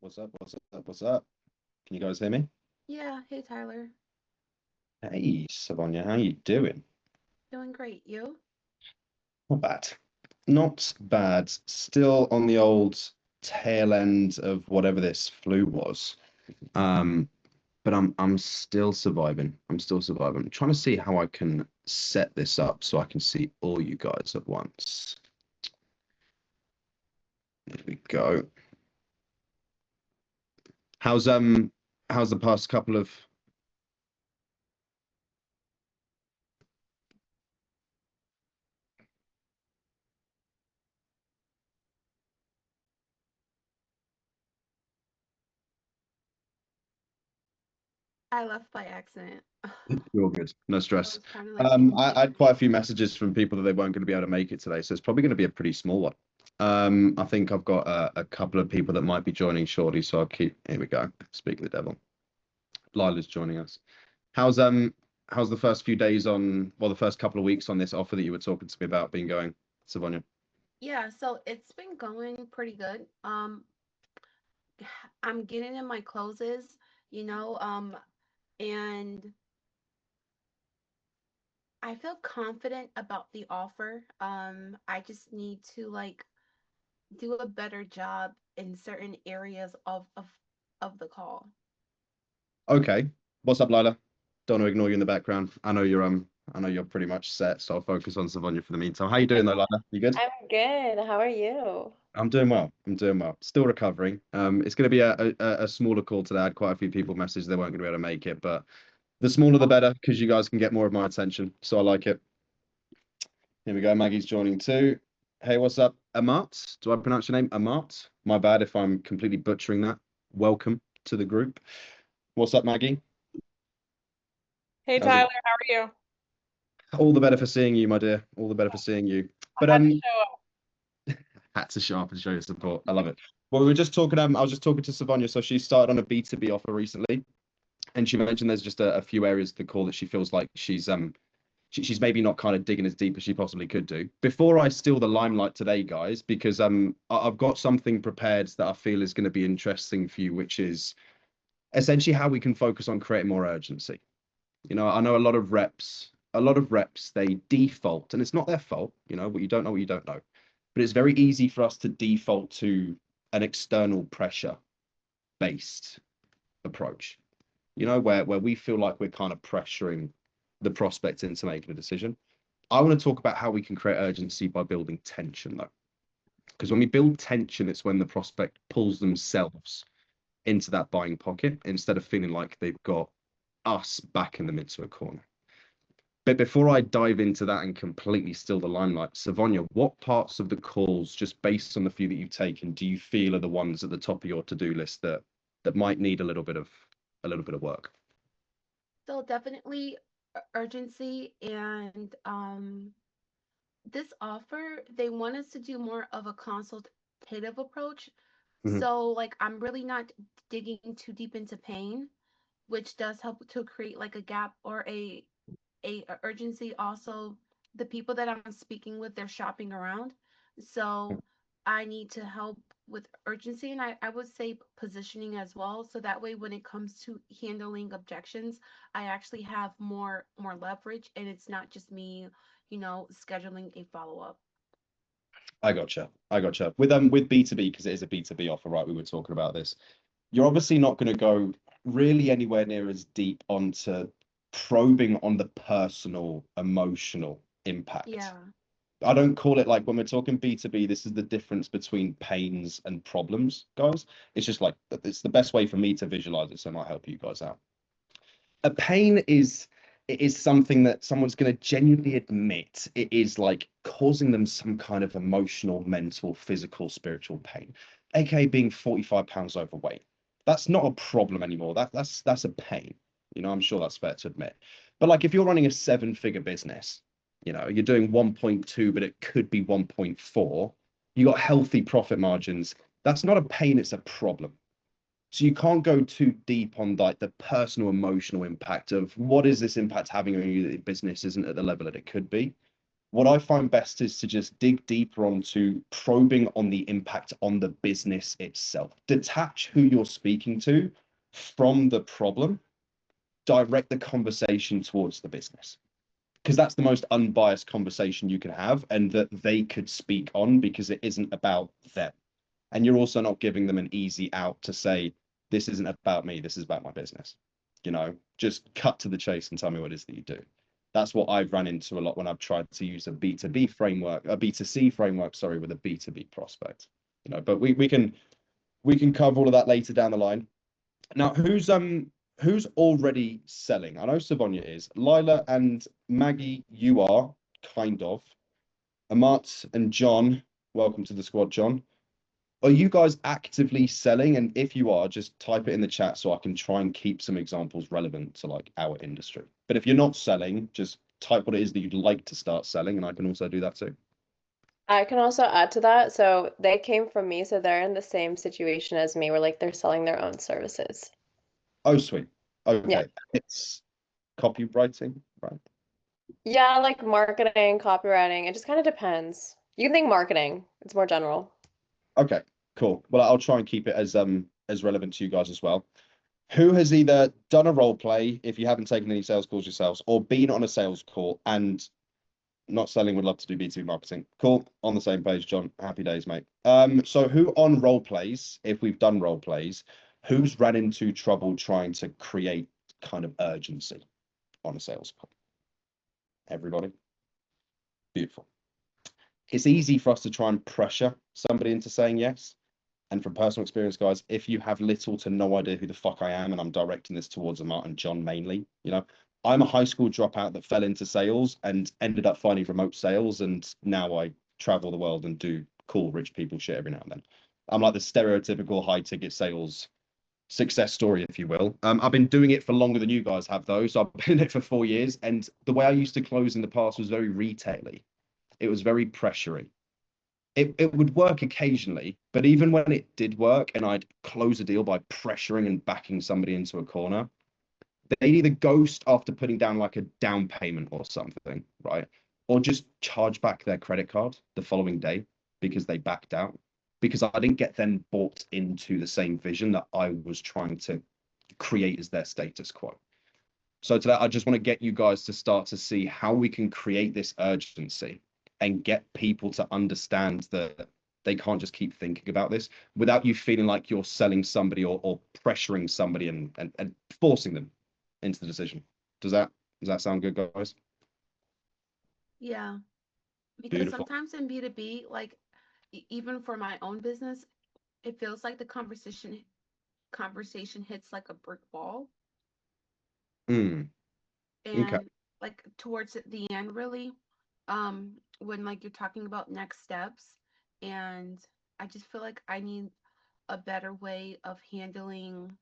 What's up? What's up? What's up? Can you guys hear me? Yeah, hey Tyler. Hey, Savonya, how you doing? Doing great. You? Not bad. Not bad. Still on the old tail end of whatever this flu was. Um, but I'm still surviving. I'm still surviving. I'm trying to see how I can set this up so I can see all you guys at once. There we go. How's how's the past couple of I left by accident. You're good. No I stress. was trying to like ping I had people. quite a few messages from people that they weren't going to be able to make it today, so it's probably going to be a pretty small one. I think I've got a couple of people that might be joining shortly, so I'll keep. Here we go. Speak of the devil. Lila's joining us. How's how's the first few days on, well, the first couple of weeks on this offer that you were talking to me about being going, Savonya? Yeah, so it's been going pretty good. I'm getting in my closes, you know, and I feel confident about the offer. I just need to like do a better job in certain areas of the call. Okay. What's up, Lila? Don't want to ignore you in the background. I know you're pretty much set, so I'll focus on Savonya for the meantime. How you doing though, Lila? You good? I'm good. How are you? I'm doing well. I'm doing well. Still recovering. It's going to be a smaller call today. I had quite a few people message they weren't going to be able to make it, but the smaller the better because you guys can get more of my attention. So I like it. Here we go. Maggie's joining too. Hey, what's up, Amat? Do I pronounce your name Amat? My bad if I'm completely butchering that. Welcome to the group. What's up, Maggie? Hey How's it? Tyler, how are you? All the better for seeing you, my dear. All the better for seeing you. I But had to show up. had to show up and show your support. I love it. Well, we were just talking. I was just talking to Savonya. So she started on a B2B offer recently. And she mentioned there's just a few areas of the call that she feels like she's maybe not kind of digging as deep as she possibly could do. Before I steal the limelight today, guys, because I've got something prepared that I feel is going to be interesting for you, which is essentially how we can focus on creating more urgency. You know, I know a lot of reps they default, and it's not their fault. You know, what you don't know, what you don't know, but it's very easy for us to default to an external pressure based approach, you know, where we feel like we're kind of pressuring the prospect into making a decision. I want to talk about how we can create urgency by building tension, though. Because when we build tension, it's when the prospect pulls themselves into that buying pocket instead of feeling like they've got us backing them into a corner. But before I dive into that and completely steal the limelight, Savonya, what parts of the calls, just based on the few that you've taken, do you feel are the ones at the top of your to-do list that might need a little bit of work? So definitely urgency and this offer, they want us to do more of a consultative approach. Mhm. So, like, I'm really not digging too deep into pain, which does help to create like a gap or a urgency. Also, the people that I'm speaking with, they're shopping around, so I need to help with urgency, and I would say positioning as well. So that way, when it comes to handling objections, I actually have more leverage, and it's not just me, scheduling a follow up. I gotcha. I gotcha. With B2B, because it is a B2B offer, right? We were talking about this. You're obviously not going to go really anywhere near as deep onto probing on the personal, emotional impact. Yeah. I don't call it like when we're talking B2B, this is the difference between pains and problems, guys. It's just like it's the best way for me to visualize it, so it might help you guys out. A pain is it is something that someone's going to genuinely admit it is like causing them some kind of emotional, mental, physical, spiritual pain, aka being 45 pounds overweight. That's not a problem anymore. That's a pain. You know, I'm sure that's fair to admit. But like if you're running a seven-figure business, you know, you're doing 1.2, but it could be 1.4, you got healthy profit margins. That's not a pain, it's a problem. So you can't go too deep on like the personal emotional impact of what is this impact having on you that your business isn't at the level that it could be. what I find best is to just dig deeper onto probing on the impact on the business itself. Detach who you're speaking to from the problem, direct the conversation towards the business. Because that's the most unbiased conversation you can have, and that they could speak on, because it isn't about them. And you're also not giving them an easy out to say, this isn't about me, this is about my business. Just cut to the chase and tell me what it is that you do. That's what I've run into a lot when I've tried to use a B2B framework, a B2C framework, sorry, with a B2B prospect. But we can cover all of that later down the line. Now, who's already selling? I know Savonia is. Lila and Maggie, you are kind of. Amat and John, welcome to the squad, John. Are you guys actively selling? And if you are, just type it in the chat so I can try and keep some examples relevant to like our industry. But if you're not selling, just type what it is that you'd like to start selling, and I can also do that too. I can also add to that. So they came from me, so they're in the same situation as me, where like they're selling their own services. Oh, sweet. Okay. Yeah. It's copywriting, right? Yeah, like marketing, copywriting. It just kind of depends. You can think marketing. It's more general. Okay, cool. Well, I'll try and keep it as relevant to you guys as well. Who has either done a role play, if you haven't taken any sales calls yourselves, or been on a sales call and not selling, would love to do B2B marketing? Cool. On the same page, John. Happy days, mate. So who on role plays, if we've done role plays, who's ran into trouble trying to create kind of urgency on a sales call? Everybody? Beautiful. It's easy for us to try and pressure somebody into saying yes. And from personal experience, guys, if you have little to no idea who the fuck I am, and I'm directing this towards Amat and John mainly, I'm a high school dropout that fell into sales and ended up finding remote sales. And now I travel the world and do cool rich people shit every now and then. I'm like the stereotypical high ticket sales success story, if you will. I've been doing it for longer than you guys have, though. So I've been in it for 4 years. And the way I used to close in the past was very retail-y. It was very pressuring. It would work occasionally, but even when it did work and I'd close a deal by pressuring and backing somebody into a corner, they'd either ghost after putting down like a down payment or something, right? Or just charge back their credit card the following day because they backed out, because I didn't get them bought into the same vision that I was trying to create as their status quo. So today, I just want to get you guys to start to see how we can create this urgency and get people to understand that they can't just keep thinking about this without you feeling like you're selling somebody or pressuring somebody and forcing them into the decision. Does that sound good, guys? Yeah, because Beautiful. sometimes in B2B, like even for my own business, it feels like the conversation hits like a brick wall. Okay. And like towards the end, really, when like you're talking about next steps, and I just feel like I need a better way of handling,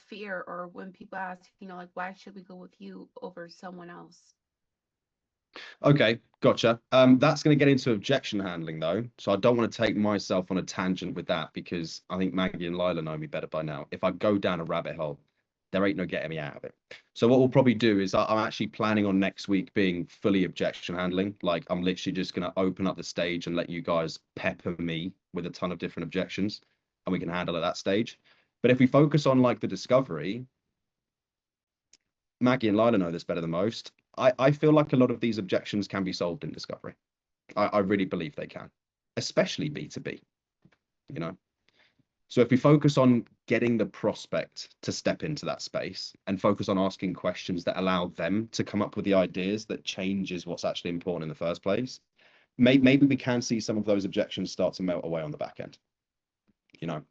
fear, or when people ask, like, why should we go with you over someone else? Okay, gotcha. That's going to get into objection handling, though. So I don't want to take myself on a tangent with that, because I think Maggie and Lila know me better by now. If I go down a rabbit hole, there ain't no getting me out of it. So what we'll probably do is I'm actually planning on next week being fully objection handling. Like, I'm literally just going to open up the stage and let you guys pepper me with a ton of different objections, and we can handle at that stage. But if we focus on like the discovery, Maggie and Lila know this better than most. I feel like a lot of these objections can be solved in discovery. I really believe they can, especially B2B, you know? So if we focus on getting the prospect to step into that space and focus on asking questions that allow them to come up with the ideas that changes what's actually important in the first place, maybe we can see some of those objections start to melt away on the back end, you know?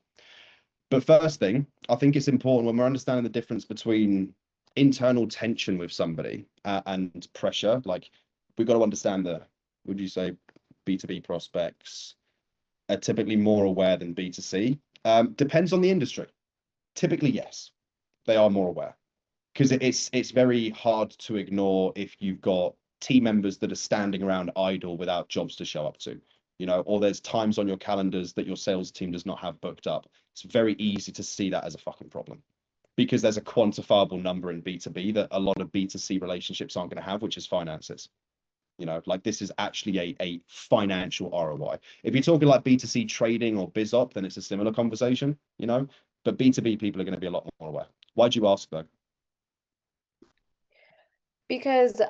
But first thing, I think it's important when we're understanding the difference between internal tension with somebody and pressure. Like, we've got to understand would you say B2B prospects are typically more aware than B2C? Depends on the industry. Typically, yes, they are more aware, because it's very hard to ignore if you've got team members that are standing around idle without jobs to show up to, or there's times on your calendars that your sales team does not have booked up. It's very easy to see that as a fucking problem, because there's a quantifiable number in B2B that a lot of B2C relationships aren't going to have, which is finances. You know, like this is actually a financial ROI. If you're talking like B2C trading or biz op, then it's a similar conversation, you know, but B2B people are going to be a lot more aware. Why'd you ask though? Because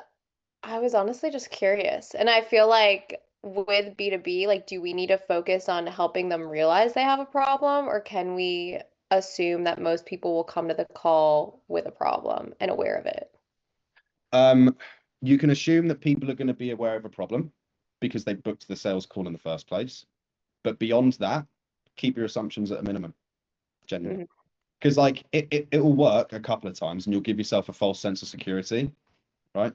I was honestly just curious. And I feel like with B2B, like, do we need to focus on helping them realize they have a problem, or can we assume that most people will come to the call with a problem and aware of it? You can assume that people are going to be aware of a problem because they booked the sales call in the first place. But beyond that, keep your assumptions at a minimum, genuinely. Because like it will work a couple of times and you'll give yourself a false sense of security, right?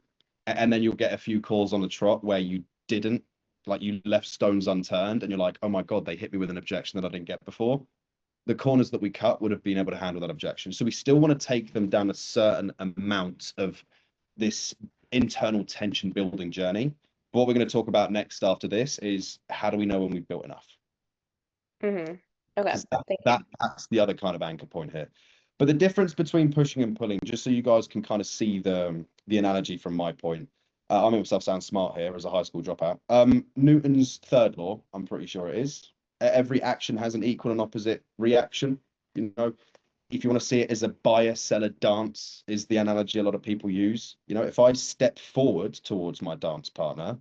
And then you'll get a few calls on the trot where you didn't, like you left stones unturned and you're like, oh my God, they hit me with an objection that I didn't get before. The corners that we cut would have been able to handle that objection. So we still want to take them down a certain amount of this internal tension building journey. But what we're going to talk about next after this is how do we know when we've built enough? Okay, That's the other kind of anchor point here. But the difference between pushing and pulling, just so you guys can kind of see the analogy from my point. I make myself sound smart here as a high school dropout. Newton's third law, I'm pretty sure it is. Every action has an equal and opposite reaction. You know, if you want to see it as a buyer seller dance, is the analogy a lot of people use. You know, if I step forward towards my dance partner,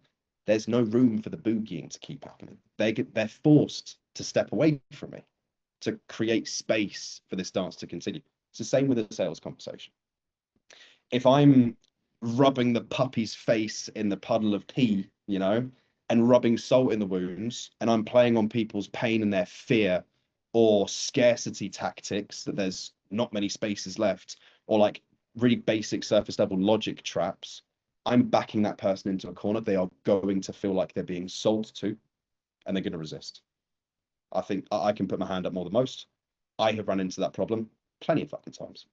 there's no room for the boogieing to keep happening. They're forced to step away from me to create space for this dance to continue. It's the same with a sales conversation. If I'm rubbing the puppy's face in the puddle of pee, you know, and rubbing salt in the wounds, and I'm playing on people's pain and their fear or scarcity tactics, that there's not many spaces left, or like really basic surface level logic traps, I'm backing that person into a corner. They are going to feel like they're being sold to, and they're going to resist. I think I can put my hand up more than most. I have run into that problem plenty of fucking times.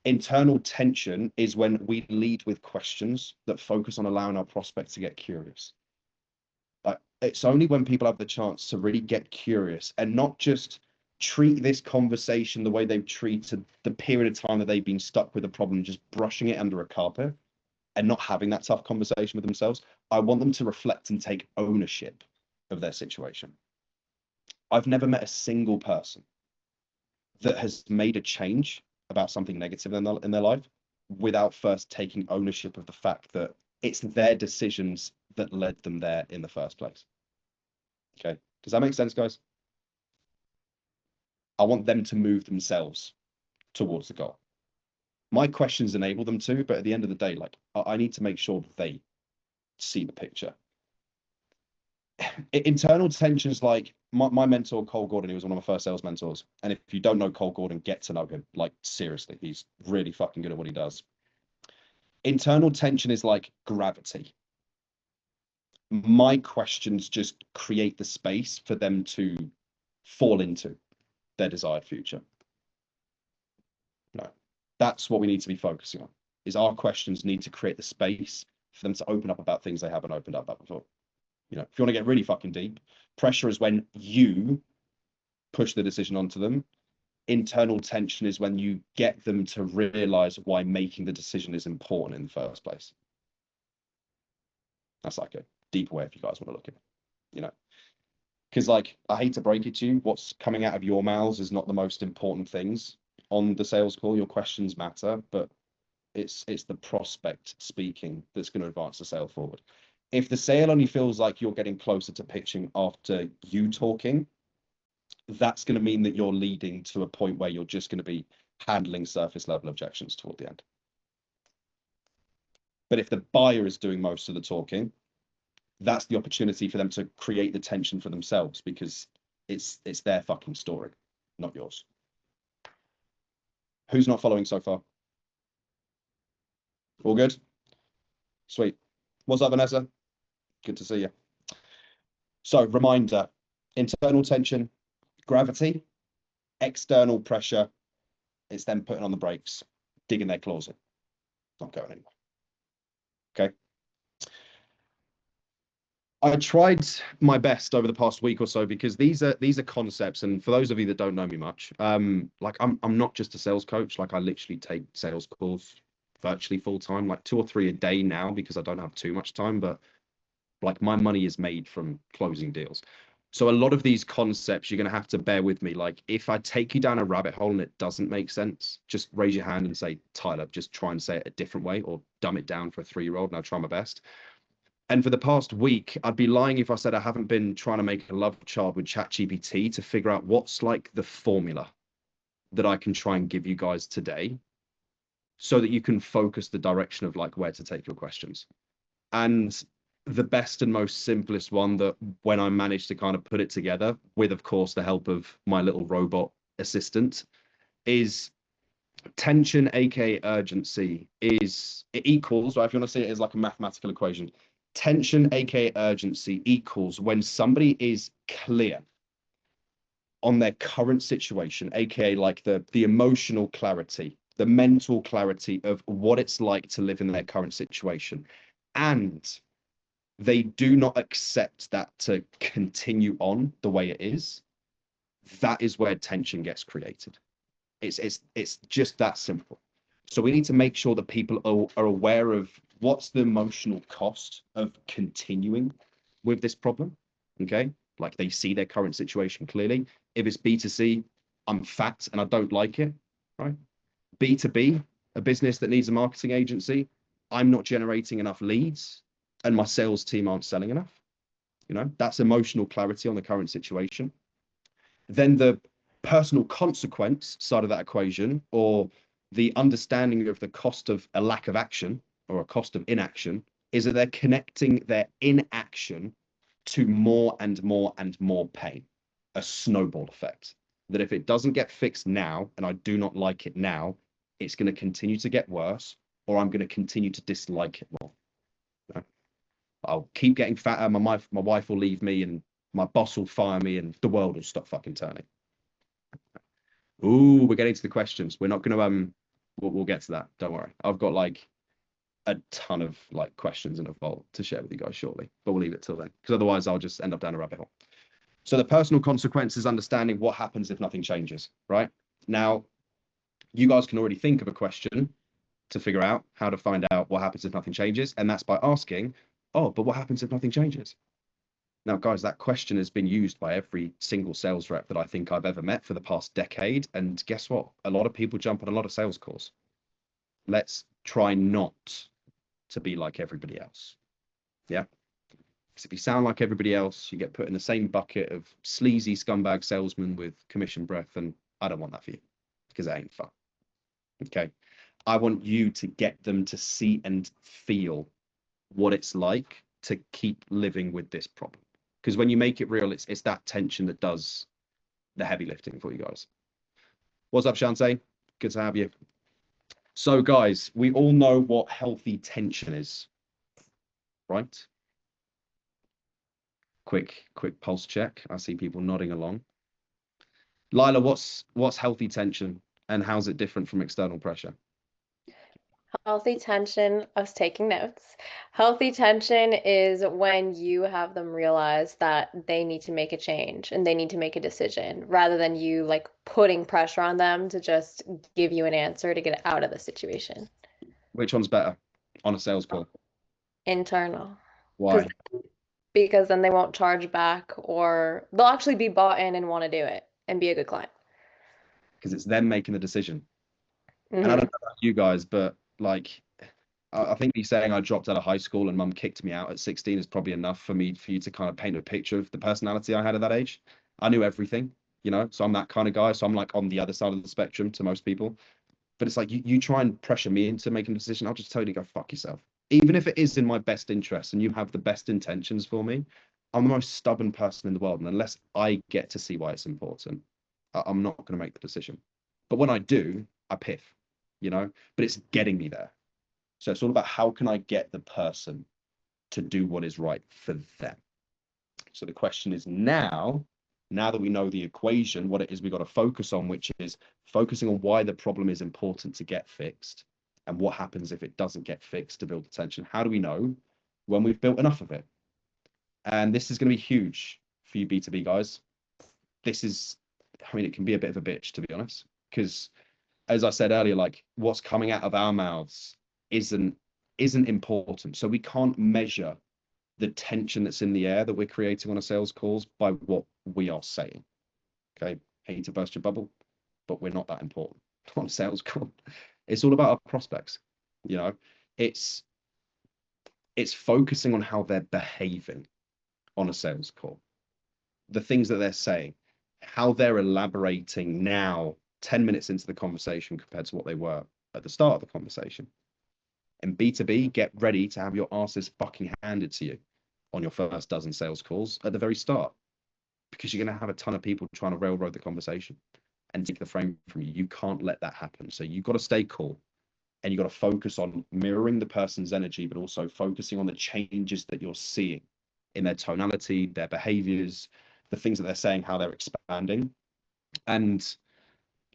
Internal tension is when we lead with questions that focus on allowing our prospect to get curious. It's only when people have the chance to really get curious and not just treat this conversation the way they've treated the period of time that they've been stuck with a problem, just brushing it under a carpet and not having that tough conversation with themselves. I want them to reflect and take ownership of their situation. I've never met a single person that has made a change about something negative in their life without first taking ownership of the fact that it's their decisions that led them there in the first place. Okay, does that make sense, guys? I want them to move themselves towards the goal. My questions enable them to, but at the end of the day, like I need to make sure that they see the picture. Internal tensions, like my mentor Cole Gordon, he was one of my first sales mentors, and if you don't know Cole Gordon, get to know him. Like seriously, he's really fucking good at what he does. Internal tension is like gravity. My questions just create the space for them to fall into their desired future. No, that's what we need to be focusing on, is our questions need to create the space for them to open up about things they haven't opened up about before. You know, if you want to get really fucking deep, pressure is when you push the decision onto them. Internal tension is when you get them to realize why making the decision is important in the first place. That's like a deeper way if you guys want to look at it, you know, because like, I hate to break it to you, what's coming out of your mouths is not the most important things on the sales call. Your questions matter, but it's the prospect speaking that's going to advance the sale forward. If the sale only feels like you're getting closer to pitching after you talking, that's going to mean that you're leading to a point where you're just going to be handling surface level objections toward the end. But if the buyer is doing most of the talking, that's the opportunity for them to create the tension for themselves, because it's their fucking story, not yours. Who's not following so far? All good? Sweet. What's up, Vanessa? Good to see you. So, reminder, internal tension, gravity, external pressure, it's them putting on the brakes, digging their claws in. Not going anywhere. Okay. I tried my best over the past week or so, because these are concepts, and for those of you that don't know me much, like I'm not just a sales coach. Like I literally take sales calls virtually full time, like 2 or 3 a day now because I don't have too much time, but like my money is made from closing deals. So a lot of these concepts, you're going to have to bear with me. Like if I take you down a rabbit hole and it doesn't make sense, just raise your hand and say, Tyler, just try and say it a different way or dumb it down for a 3-year-old and I'll try my best. And for the past week, I'd be lying if I said I haven't been trying to make a love child with ChatGPT to figure out what's like the formula that I can try and give you guys today so that you can focus the direction of like where to take your questions. And the best and most simplest one that when I managed to kind of put it together with, of course, the help of my little robot assistant is tension, aka urgency, is it equals, or if you want to see it as like a mathematical equation, tension, aka urgency equals when somebody is clear on their current situation, aka like the emotional clarity, the mental clarity of what it's like to live in their current situation. And they do not accept that to continue on the way it is. That is where tension gets created. It's just that simple. So we need to make sure that people are aware of what's the emotional cost of continuing with this problem. Okay, like they see their current situation clearly. If it's B2C, I'm fat and I don't like it, right? B2B, a business that needs a marketing agency, I'm not generating enough leads and my sales team aren't selling enough. You know, that's emotional clarity on the current situation. Then the personal consequence side of that equation, or the understanding of the cost of a lack of action or a cost of inaction, is that they're connecting their inaction to more and more and more pain, a snowball effect. That if it doesn't get fixed now, and I do not like it now, it's going to continue to get worse, or I'm going to continue to dislike it more. You know? I'll keep getting fatter, my wife will leave me, and my boss will fire me, and the world will stop fucking turning. Ooh, we're getting to the questions. We're not going to we'll get to that. Don't worry. I've got like a ton of like questions in a vault to share with you guys shortly, but we'll leave it till then because otherwise I'll just end up down a rabbit hole. So the personal consequence is understanding what happens if nothing changes, right? Now, you guys can already think of a question to figure out how to find out what happens if nothing changes, and that's by asking, oh, but what happens if nothing changes? Now, guys, that question has been used by every single sales rep that I think I've ever met for the past decade. And guess what? A lot of people jump on a lot of sales calls. Let's try not to be like everybody else. Yeah. Because if you sound like everybody else, you get put in the same bucket of sleazy scumbag salesman with commission breath. And I don't want that for you because it ain't fun. Okay. I want you to get them to see and feel what it's like to keep living with this problem. Because when you make it real, it's that tension that does the heavy lifting for you guys. What's up, Shantae? Good to have you. So, guys, we all know what healthy tension is, right? Quick pulse check. I see people nodding along. Lila, what's healthy tension and how's it different from external pressure? Healthy tension, I was taking notes. Healthy tension is when you have them realize that they need to make a change and they need to make a decision rather than you like putting pressure on them to just give you an answer to get out of the situation. Which one's better on a sales call? Internal. Why? Because then they won't charge back or they'll actually be bought in and want to do it and be a good client. Because it's them making the decision. Mm-hmm. And I don't know about you guys, but like, I think me saying I dropped out of high school and mum kicked me out at 16 is probably enough for you to kind of paint a picture of the personality I had at that age. I knew everything, you know, so I'm that kind of guy. So I'm like on the other side of the spectrum to most people. But it's like you try and pressure me into making a decision, I'll just tell you to go fuck yourself. Even if it is in my best interest and you have the best intentions for me, I'm the most stubborn person in the world. And unless I get to see why it's important, I'm not going to make the decision. But when I do, I piff, you know, but it's getting me there. So it's all about how can I get the person to do what is right for them. So the question is now that we know the equation, what it is we got to focus on, which is focusing on why the problem is important to get fixed and what happens if it doesn't get fixed to build the tension. How do we know when we've built enough of it? And this is going to be huge for you B2B guys. This is, I mean, it can be a bit of a bitch, to be honest, because as I said earlier, like what's coming out of our mouths isn't important. So we can't measure the tension that's in the air that we're creating on a sales calls by what we are saying. Okay, hate to burst your bubble, but we're not that important on a sales call. It's all about our prospects. You know, it's focusing on how they're behaving on a sales call, the things that they're saying, how they're elaborating now 10 minutes into the conversation compared to what they were at the start of the conversation. And B2B, get ready to have your asses fucking handed to you on your first dozen sales calls at the very start, because you're going to have a ton of people trying to railroad the conversation and take the frame from you. You can't let that happen. So you've got to stay cool, and you've got to focus on mirroring the person's energy, but also focusing on the changes that you're seeing in their tonality, their behaviors, the things that they're saying, how they're expanding. And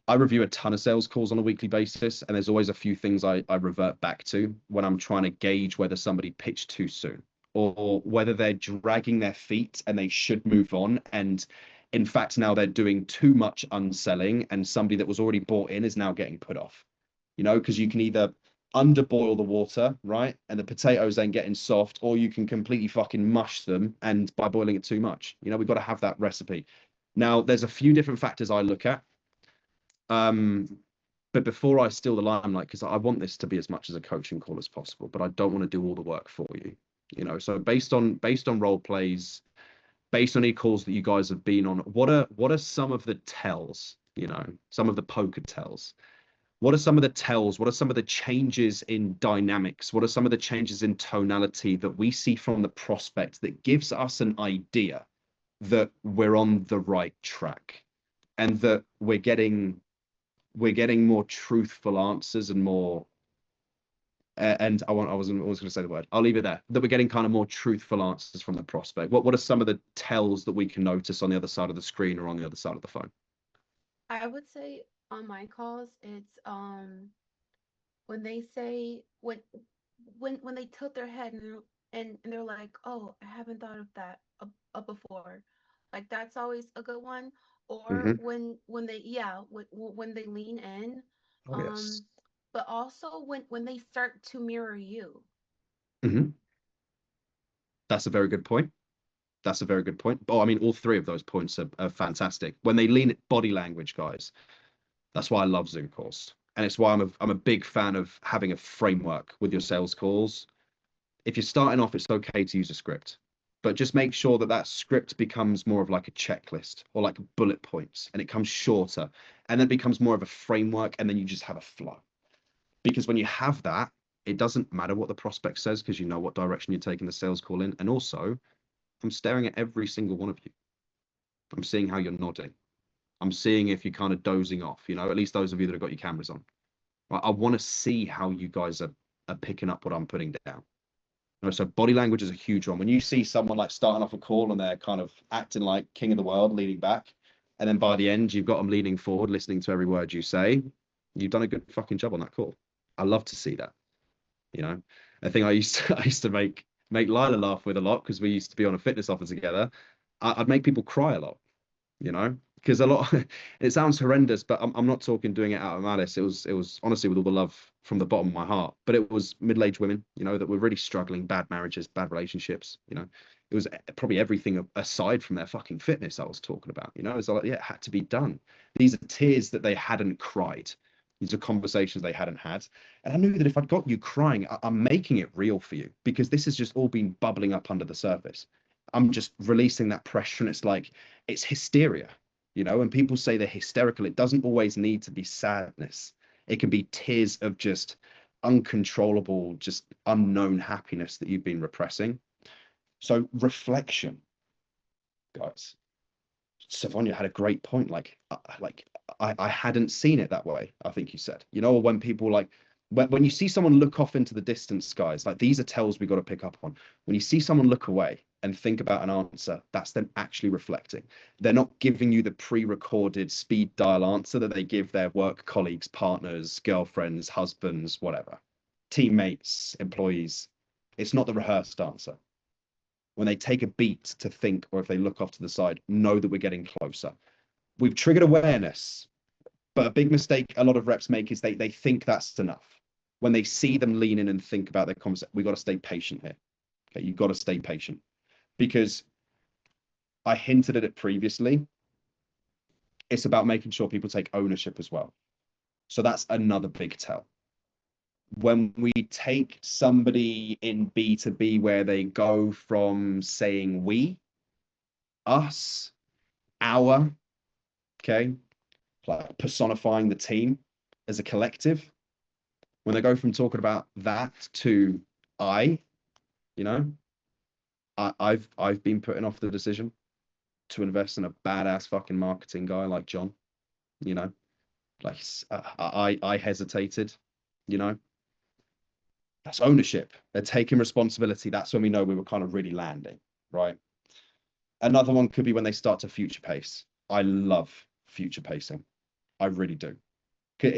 I review a ton of sales calls on a weekly basis, and there's always a few things I revert back to when I'm trying to gauge whether somebody pitched too soon, or whether they're dragging their feet and they should move on. And in fact, now they're doing too much unselling, and somebody that was already bought in is now getting put off. You know, because you can either underboil the water, right, and the potatoes then getting soft, or you can completely fucking mush them and by boiling it too much. You know, we've got to have that recipe. Now, there's a few different factors I look at. But before I steal the limelight, because I want this to be as much as a coaching call as possible, but I don't want to do all the work for you. You know, so based on role plays, based on any calls that you guys have been on, what are some of the tells, you know, some of the poker tells? What are some of the tells? What are some of the changes in dynamics? What are some of the changes in tonality that we see from the prospect that gives us an idea that we're on the right track, and that we're getting more truthful answers and more and I wasn't always going to say the word, I'll leave it there, that we're getting kind of more truthful answers from the prospect? What are some of the tells that we can notice on the other side of the screen or on the other side of the phone? I would say on my calls, it's when they say when they tilt their head and they're like, oh, I haven't thought of that before. Like that's always a good one. Or when they when they lean in, Oh, yes. but also when they start to mirror you. That's a very good point. That's a very good point. Oh, I mean, all three of those points are fantastic. When they lean at body language, guys, that's why I love Zoom calls. And it's why I'm a big fan of having a framework with your sales calls. If you're starting off, it's okay to use a script, but just make sure that that script becomes more of like a checklist or like bullet points, and it comes shorter, and then becomes more of a framework, and then you just have a flow. Because when you have that, it doesn't matter what the prospect says, because you know what direction you're taking the sales call in. And also, I'm staring at every single one of you. I'm seeing how you're nodding. I'm seeing if you're kind of dozing off, you know, at least those of you that have got your cameras on. Right? I want to see how you guys are picking up what I'm putting down. You know, so body language is a huge one. When you see someone like starting off a call and they're kind of acting like king of the world, leaning back, and then by the end, you've got them leaning forward, listening to every word you say, you've done a good fucking job on that call. I love to see that. You know, I think I used to make Lila laugh with a lot, because we used to be on a fitness offer together. I'd make people cry a lot, you know, because a lot it sounds horrendous, but I'm not talking doing it out of malice. It was honestly with all the love from the bottom of my heart. But it was middle-aged women, you know, that were really struggling, bad marriages, bad relationships, you know. It was probably everything aside from their fucking fitness I was talking about, you know. It was like, yeah, it had to be done. These are tears that they hadn't cried. These are conversations they hadn't had. And I knew that if I'd got you crying, I'm making it real for you, because this has just all been bubbling up under the surface. I'm just releasing that pressure, and it's like, it's hysteria. You know, when people say they're hysterical, it doesn't always need to be sadness. It can be tears of just uncontrollable, just unknown happiness that you've been repressing. So reflection, guys. Savonia had a great point. Like I hadn't seen it that way, I think you said. You know, when people like, when you see someone look off into the distance, guys, like these are tells we got to pick up on. When you see someone look away and think about an answer, that's them actually reflecting. They're not giving you the pre-recorded speed dial answer that they give their work colleagues, partners, girlfriends, husbands, whatever, teammates, employees. It's not the rehearsed answer. When they take a beat to think, or if they look off to the side, know that we're getting closer. We've triggered awareness, but a big mistake a lot of reps make is they think that's enough. when they see them lean in and think about their conversation, we got to stay patient here. Okay, you've got to stay patient, because I hinted at it previously. It's about making sure people take ownership as well. So that's another big tell. When we take somebody in B2B where they go from saying we, us, our, okay, like personifying the team as a collective, when they go from talking about that to I, you know, I've been putting off the decision to invest in a badass fucking marketing guy like John, you know, like I hesitated, you know. That's ownership. They're taking responsibility. That's when we know we were kind of really landing, right? Another one could be when they start to future pace. I love future pacing. I really do.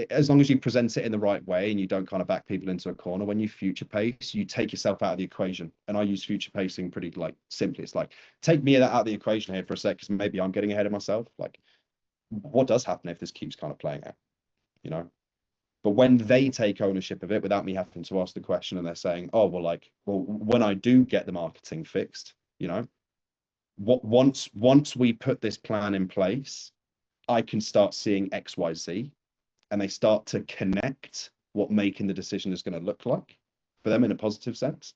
As long as you present it in the right way and you don't kind of back people into a corner, when you future pace, you take yourself out of the equation. And I use future pacing pretty like simply. It's like, take me out of the equation here for a sec, because maybe I'm getting ahead of myself. Like, what does happen if this keeps kind of playing out, you know? But when they take ownership of it without me having to ask the question, and they're saying, oh, well, like, well, when I do get the marketing fixed, you know, once we put this plan in place, I can start seeing X, Y, Z, and they start to connect what making the decision is going to look like for them in a positive sense.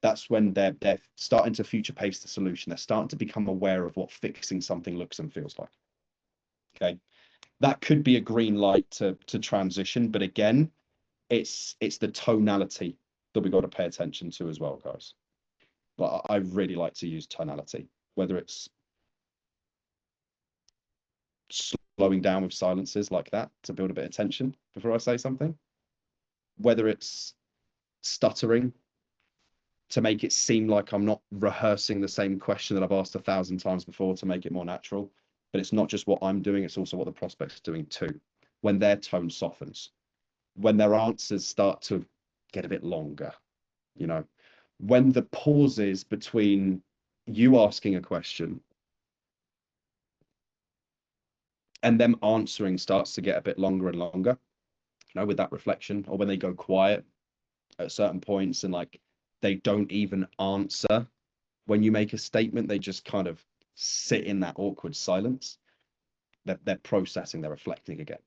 That's when they're starting to future pace the solution. They're starting to become aware of what fixing something looks and feels like. Okay. That could be a green light to transition, but again, it's the tonality that we got to pay attention to as well, guys. But I really like to use tonality, whether it's slowing down with silences like that to build a bit of tension before I say something, whether it's stuttering to make it seem like I'm not rehearsing the same question that I've asked 1,000 times before to make it more natural. But it's not just what I'm doing, it's also what the prospect's doing too. When their tone softens, when their answers start to get a bit longer, you know, when the pauses between you asking a question and them answering starts to get a bit longer and longer, you know, with that reflection, or when they go quiet at certain points and like they don't even answer when you make a statement, they just kind of sit in that awkward silence. They're processing, they're reflecting again.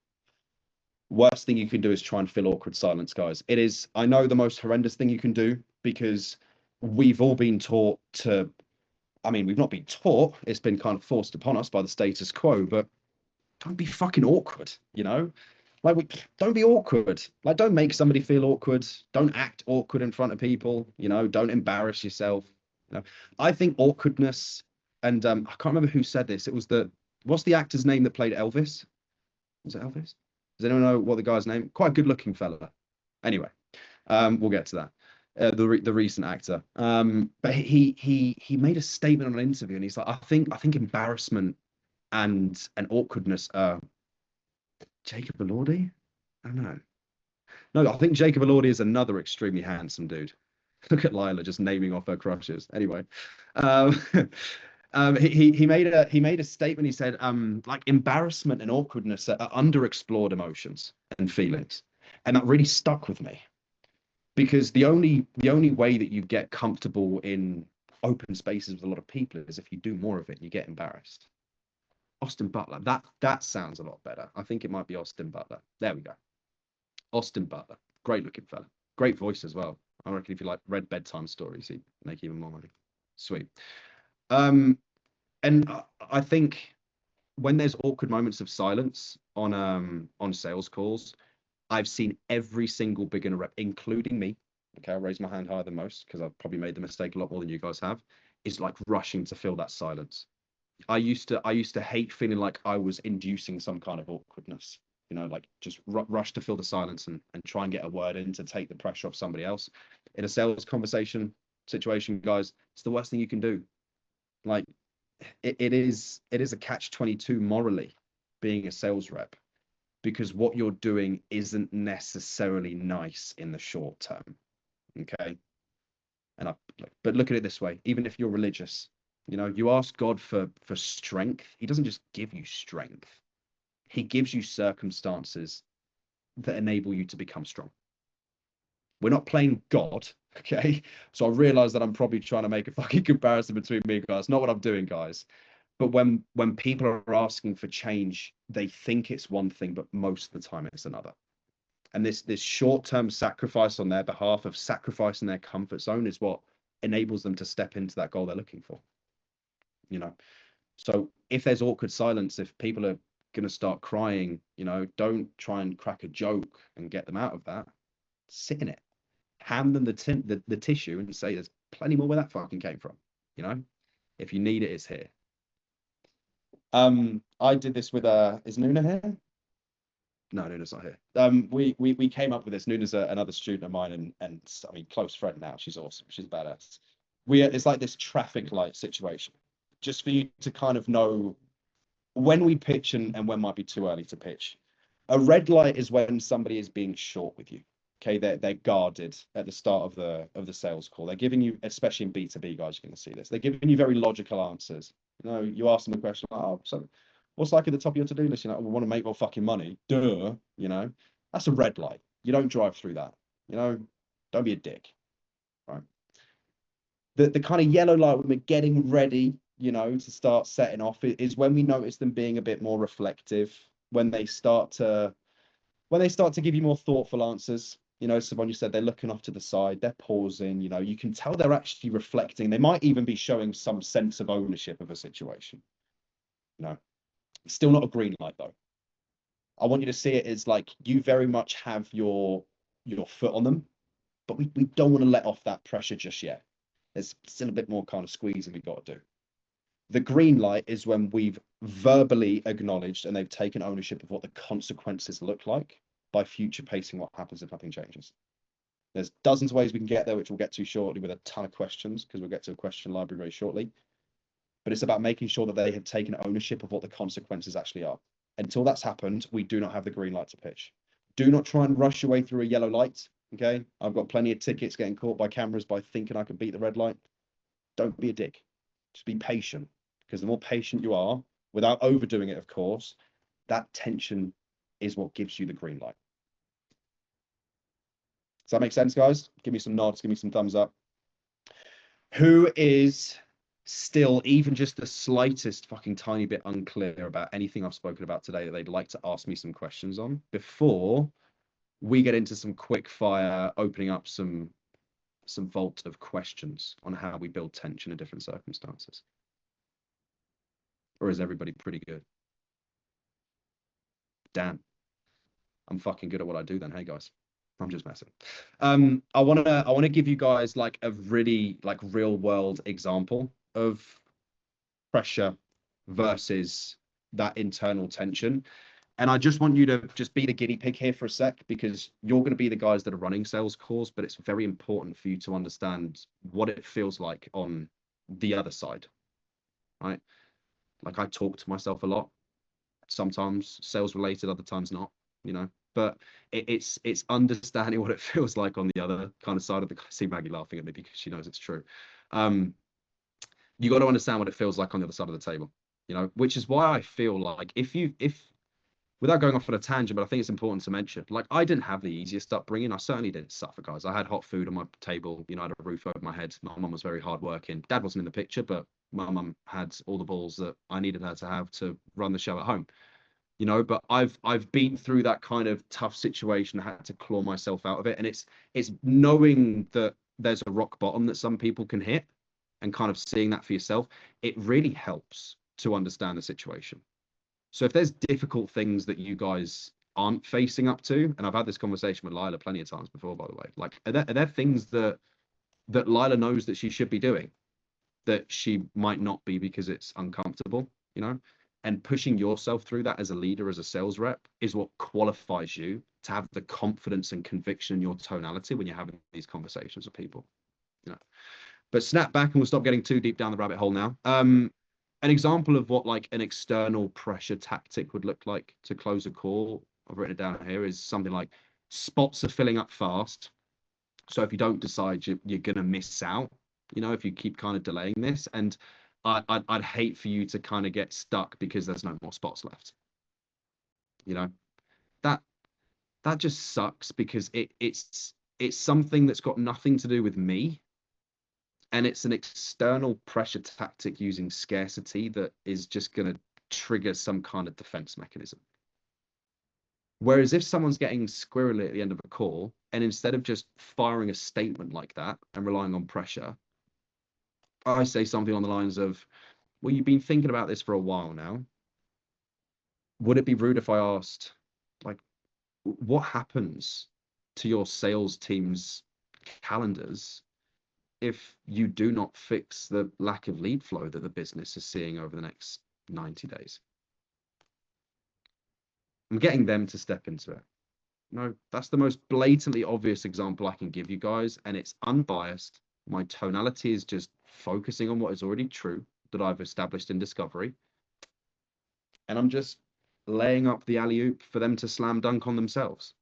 Worst thing you can do is try and fill awkward silence, guys. It is, I know, the most horrendous thing you can do, because we've all been taught to, I mean, we've not been taught, it's been kind of forced upon us by the status quo, but don't be fucking awkward, you know? Like, don't be awkward. Like, don't make somebody feel awkward. Don't act awkward in front of people, you know? Don't embarrass yourself. You know? I think awkwardness, and I can't remember who said this. It was what's the actor's name that played Elvis? Was it Elvis? Does anyone know what the guy's name? Quite a good looking fella. Anyway, we'll get to that. The recent actor. But he made a statement on an interview, and he's like, I think embarrassment and awkwardness are Jacob Elordi? I don't know. No, I think Jacob Elordi is another extremely handsome dude. Look at Lila just naming off her crushes. Anyway, he made a statement. He said, like, embarrassment and awkwardness are underexplored emotions and feelings, and that really stuck with me, because the only way that you get comfortable in open spaces with a lot of people is if you do more of it and you get embarrassed. Austin Butler, that sounds a lot better. I think it might be Austin Butler. There we go. Austin Butler, great looking fella, great voice as well. I reckon if you like read bedtime stories, he'd make even more money. Sweet. And I think when there's awkward moments of silence on sales calls, I've seen every single beginner rep, including me. Okay, I raise my hand higher than most because I've probably made the mistake a lot more than you guys have. Is like rushing to fill that silence. I used to hate feeling like I was inducing some kind of awkwardness, you know, like just rush to fill the silence and try and get a word in to take the pressure off somebody else. In a sales conversation situation, guys, it's the worst thing you can do. Like, it is a catch-22 morally, being a sales rep, because what you're doing isn't necessarily nice in the short term. Okay. But look at it this way, even if you're religious, you know, you ask God for strength. He doesn't just give you strength. He gives you circumstances that enable you to become strong. We're not playing God, okay? So I realize that I'm probably trying to make a fucking comparison between me and guys. Not what I'm doing, guys. But when people are asking for change, they think it's one thing, but most of the time it's another. And this short-term sacrifice on their behalf of sacrificing their comfort zone is what enables them to step into that goal they're looking for. You know, so if there's awkward silence, if people are going to start crying, you know, don't try and crack a joke and get them out of that. Sit in it, hand them the tissue and say there's plenty more where that fucking came from. You know, if you need it, it's here. I did this with is Nuna here? No, Nuna's not here. We came up with this. Nuna's another student of mine, and I mean, close friend now. She's awesome. She's badass. It's like this traffic light situation, just for you to kind of know when we pitch and when might be too early to pitch. A red light is when somebody is being short with you. Okay, they're guarded at the start of the sales call. They're giving you, especially in B2B, guys, you're going to see this. They're giving you very logical answers. You know, you ask them a question, like, oh, so what's like at the top of your to-do list? You know, we want to make more fucking money. Duh. You know, that's a red light. You don't drive through that. You know, don't be a dick. Right. The kind of yellow light when we're getting ready, you know, to start setting off is when we notice them being a bit more reflective, when they start to give you more thoughtful answers. You know, Savon, you said they're looking off to the side, they're pausing, you know, you can tell they're actually reflecting. They might even be showing some sense of ownership of a situation. You know, still not a green light though. I want you to see it as like you very much have your foot on them, but we don't want to let off that pressure just yet. There's still a bit more kind of squeezing we've got to do. The green light is when we've verbally acknowledged and they've taken ownership of what the consequences look like by future pacing what happens if nothing changes. There's dozens of ways we can get there, which we'll get to shortly with a ton of questions, because we'll get to a question library very shortly. But it's about making sure that they have taken ownership of what the consequences actually are. Until that's happened, we do not have the green light to pitch. Do not try and rush your way through a yellow light, okay? I've got plenty of tickets getting caught by cameras by thinking I could beat the red light. Don't be a dick. Just be patient, because the more patient you are, without overdoing it, of course, that tension is what gives you the green light. Does that make sense, guys? Give me some nods, give me some thumbs up. Who is still even just the slightest fucking tiny bit unclear about anything I've spoken about today that they'd like to ask me some questions on before we get into some quick fire, opening up some vault of questions on how we build tension in different circumstances? Or is everybody pretty good? Damn, I'm fucking good at what I do then. Hey guys, I'm just messing. I wanna give you guys like a really like real world example of pressure versus that internal tension. And I just want you to just be the guinea pig here for a sec, because you're going to be the guys that are running sales calls, but it's very important for you to understand what it feels like on the other side, right? Like I talk to myself a lot, sometimes sales related, other times not, you know, but it's understanding what it feels like on the other kind of side of the, I see Maggie laughing at me because she knows it's true. You got to understand what it feels like on the other side of the table, you know, which is why I feel like if without going off on a tangent, but I think it's important to mention, like I didn't have the easiest upbringing. I certainly didn't suffer, guys. I had hot food on my table, you know, I had a roof over my head. My mum was very hardworking. Dad wasn't in the picture, but my mum had all the balls that I needed her to have to run the show at home, you know. But I've been through that kind of tough situation. I had to claw myself out of it, and it's knowing that there's a rock bottom that some people can hit, and kind of seeing that for yourself. It really helps to understand the situation. So if there's difficult things that you guys aren't facing up to, and I've had this conversation with Lila plenty of times before, by the way, like are there things that Lila knows that she should be doing that she might not be because it's uncomfortable, you know? And pushing yourself through that as a leader, as a sales rep, is what qualifies you to have the confidence and conviction in your tonality when you're having these conversations with people, you know? But snap back and we'll stop getting too deep down the rabbit hole now. An example of what like an external pressure tactic would look like to close a call, I've written it down here, is something like spots are filling up fast. So if you don't decide, you're going to miss out, you know, if you keep kind of delaying this. And I'd hate for you to kind of get stuck because there's no more spots left. You know, that just sucks, because it's it's something that's got nothing to do with me. And it's an external pressure tactic using scarcity that is just going to trigger some kind of defense mechanism. Whereas if someone's getting squirrely at the end of a call, and instead of just firing a statement like that and relying on pressure, I say something on the lines of, well, you've been thinking about this for a while now. Would it be rude if I asked, like, what happens to your sales team's calendars if you do not fix the lack of lead flow that the business is seeing over the next 90 days? I'm getting them to step into it. No, that's the most blatantly obvious example I can give you guys, and it's unbiased. My tonality is just focusing on what is already true that I've established in discovery. And I'm just laying up the alley-oop for them to slam dunk on themselves.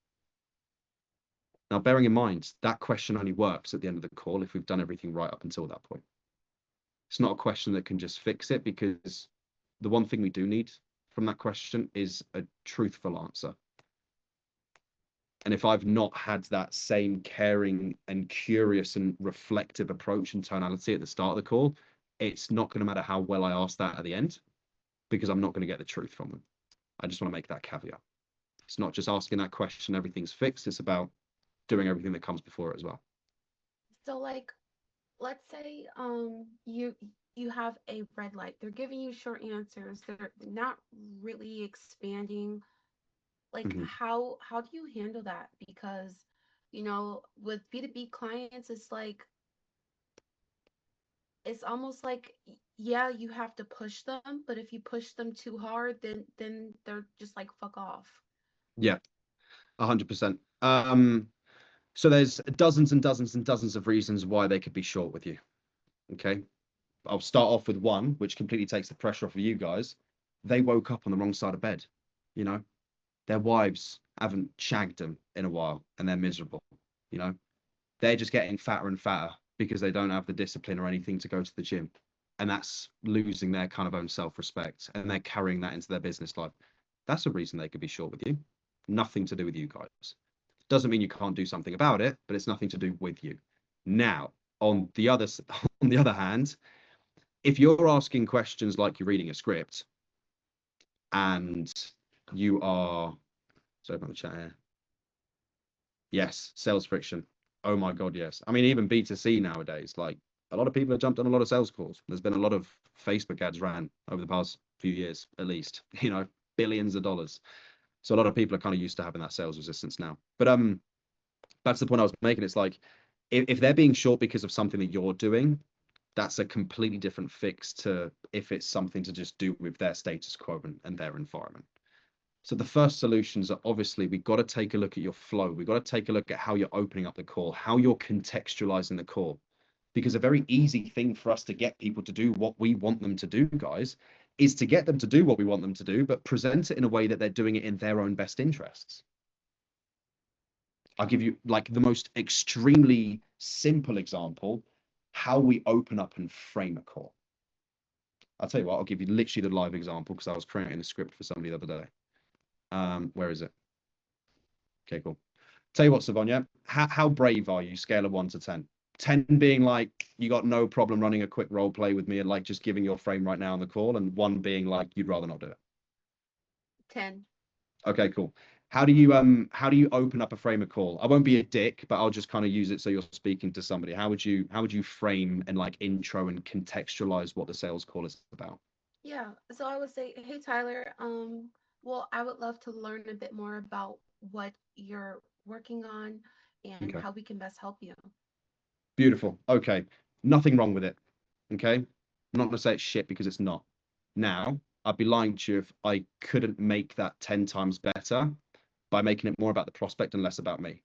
Now, bearing in mind, that question only works at the end of the call if we've done everything right up until that point. It's not a question that can just fix it, because the one thing we do need from that question is a truthful answer. And if I've not had that same caring and curious and reflective approach and tonality at the start of the call, it's not going to matter how well I ask that at the end, because I'm not going to get the truth from them. I just want to make that caveat. It's not just asking that question, everything's fixed. It's about doing everything that comes before it as well. So like, let's say you have a red light. They're giving you short answers. They're not really expanding. Like, how do you handle that? Because, with B2B clients, it's like, it's almost like, yeah, you have to push them, but if you push them too hard, then they're just like, fuck off. Yeah, 100%. So there's dozens and dozens and dozens of reasons why they could be short with you. Okay, I'll start off with one, which completely takes the pressure off of you guys. They woke up on the wrong side of bed. Their wives haven't shagged them in a while and they're miserable. They're just getting fatter and fatter because they don't have the discipline or anything to go to the gym. And that's losing their kind of own self-respect, and they're carrying that into their business life. That's a reason they could be short with you. Nothing to do with you guys. Doesn't mean you can't do something about it, but it's nothing to do with you. Now, on the other hand, if you're asking questions like you're reading a script and you are, sorry about the chat here. Yes, sales friction. Oh my God, yes. I mean, even B2C nowadays, like a lot of people have jumped on a lot of sales calls. There's been a lot of Facebook ads ran over the past few years, at least, billions of dollars. So a lot of people are kind of used to having that sales resistance now. But that's the point I was making. It's like, if they're being short because of something that you're doing, that's a completely different fix to if it's something to just do with their status quo and their environment. So the first solutions are, obviously, we've got to take a look at your flow. We've got to take a look at how you're opening up the call, how you're contextualizing the call. Because a very easy thing for us to get people to do what we want them to do, guys, is to get them to do what we want them to do, but present it in a way that they're doing it in their own best interests. I'll give you like the most extremely simple example, how we open up and frame a call. I'll tell you what, I'll give you literally the live example because I was creating a script for somebody the other day. Where is it? Okay, cool. Tell you what, Savonya, how brave are you? Scale of 1 to 10. 10 being like you got no problem running a quick role play with me and like just giving your frame right now on the call, and 1 being like you'd rather not do it. 10. Okay, cool. How do you open up a frame of call? I won't be a dick, but I'll just kind of use it so you're speaking to somebody. How would you frame and like intro and contextualize what the sales call is about? Yeah, so I would say, hey Tyler, well, I would love to learn a bit more about what you're working on and Okay. how we can best help you. Beautiful. Okay. Nothing wrong with it. Okay. I'm not gonna say it's shit because it's not. Now, I'd be lying to you if I couldn't make that 10 times better by making it more about the prospect and less about me.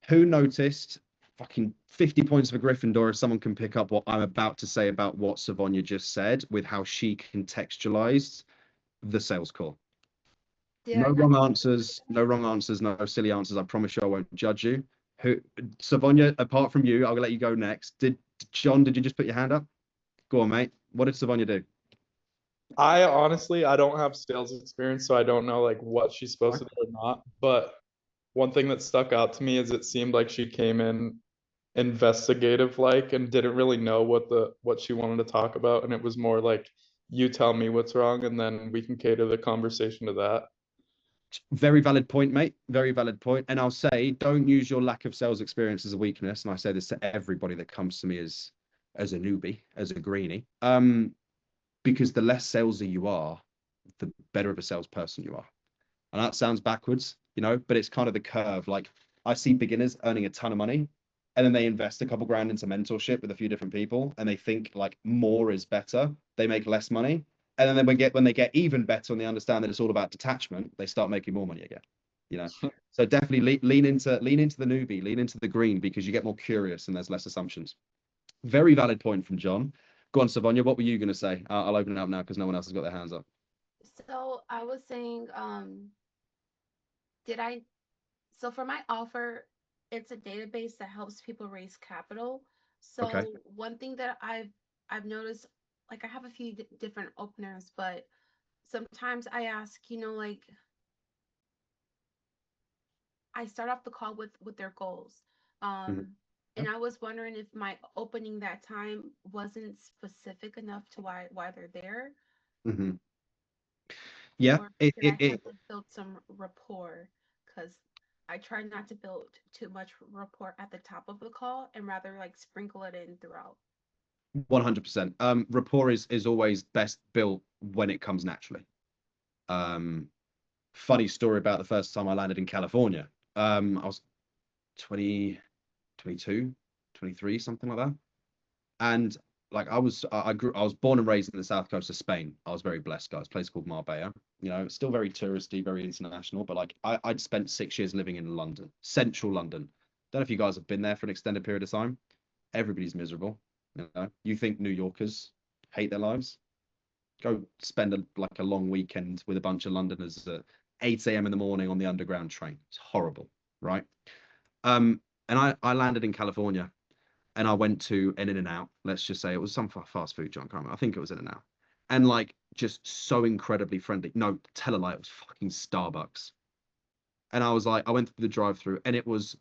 Who noticed fucking 50 points for Gryffindor if someone can pick up what I'm about to say about what Savonya just said with how she contextualized the sales call? No wrong answers, no wrong answers, no silly answers. I promise you I won't judge you. Savonya, apart from you, I'll let you go next. Did you just put your hand up? Go on, mate. What did Savonya do? I honestly don't have sales experience, so I don't know like what she's supposed to do or not. But one thing that stuck out to me is it seemed like she came in investigative like and didn't really know what she wanted to talk about, and it was more like, you tell me what's wrong and then we can cater the conversation to that. Very valid point, mate. Very valid point. And I'll say, don't use your lack of sales experience as a weakness. And I say this to everybody that comes to me as a newbie, as a greenie. Because the less salesy you are, the better of a salesperson you are. And that sounds backwards, you know, but it's kind of the curve. Like, I see beginners earning a ton of money, and then they invest a couple grand into mentorship with a few different people, and they think like more is better. They make less money. And then when they get even better and they understand that it's all about detachment, they start making more money again. You know, so definitely lean into the newbie, lean into the green, because you get more curious and there's less assumptions. Very valid point from John. Go on, Savonya, what were you going to say? I'll open it up now because no one else has got their hands up. So I was saying, did I, so for my offer, it's a database that helps people raise capital. So Okay. one thing that I've noticed, like I have a few different openers, but sometimes I ask, like I start off the call with their goals. And I was wondering if my opening that time wasn't specific enough to why they're there. Mm-hmm. Yeah, Or did I have to build some rapport? Because I try not to build too much rapport at the top of the call and rather like sprinkle it in throughout. 100%. Rapport is always best built when it comes naturally. Funny story about the first time I landed in California. I was 20, 22, 23, something like that. And like I was born and raised in the south coast of Spain. I was very blessed, guys. A place called Marbella. You know, it's still very touristy, very international. But like I'd spent 6 years living in London, central London. Don't know if you guys have been there for an extended period of time. Everybody's miserable. You know, you think New Yorkers hate their lives? Go spend a long weekend with a bunch of Londoners at 8 a.m. in the morning on the underground train. It's horrible, right? And I landed in California, and I went to an In-N-Out. Let's just say it was some fast food joint. I can't remember. I think it was In-N-Out. And like just so incredibly friendly. No, tell a lie, it was fucking Starbucks. And I was like, I went through the drive-through, and it was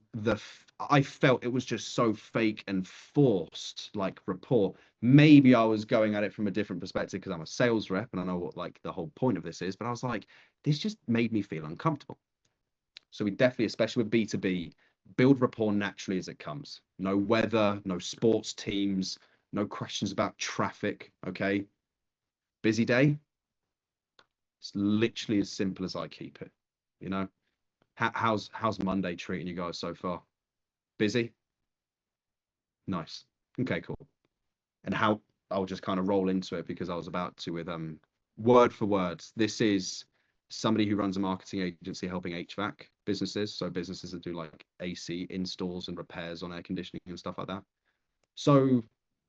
I felt it was just so fake and forced, like rapport. Maybe I was going at it from a different perspective because I'm a sales rep and I know what like the whole point of this is, but I was like, this just made me feel uncomfortable. So we definitely, especially with B2B, build rapport naturally as it comes. No weather, no sports teams, no questions about traffic. Okay. Busy day. It's literally as simple as I keep it, you know. How's Monday treating you guys so far? Busy? Nice. Okay, cool. And how I'll just kind of roll into it because I was about to with word for word. This is somebody who runs a marketing agency helping HVAC businesses. So businesses that do like AC installs and repairs on air conditioning and stuff like that. So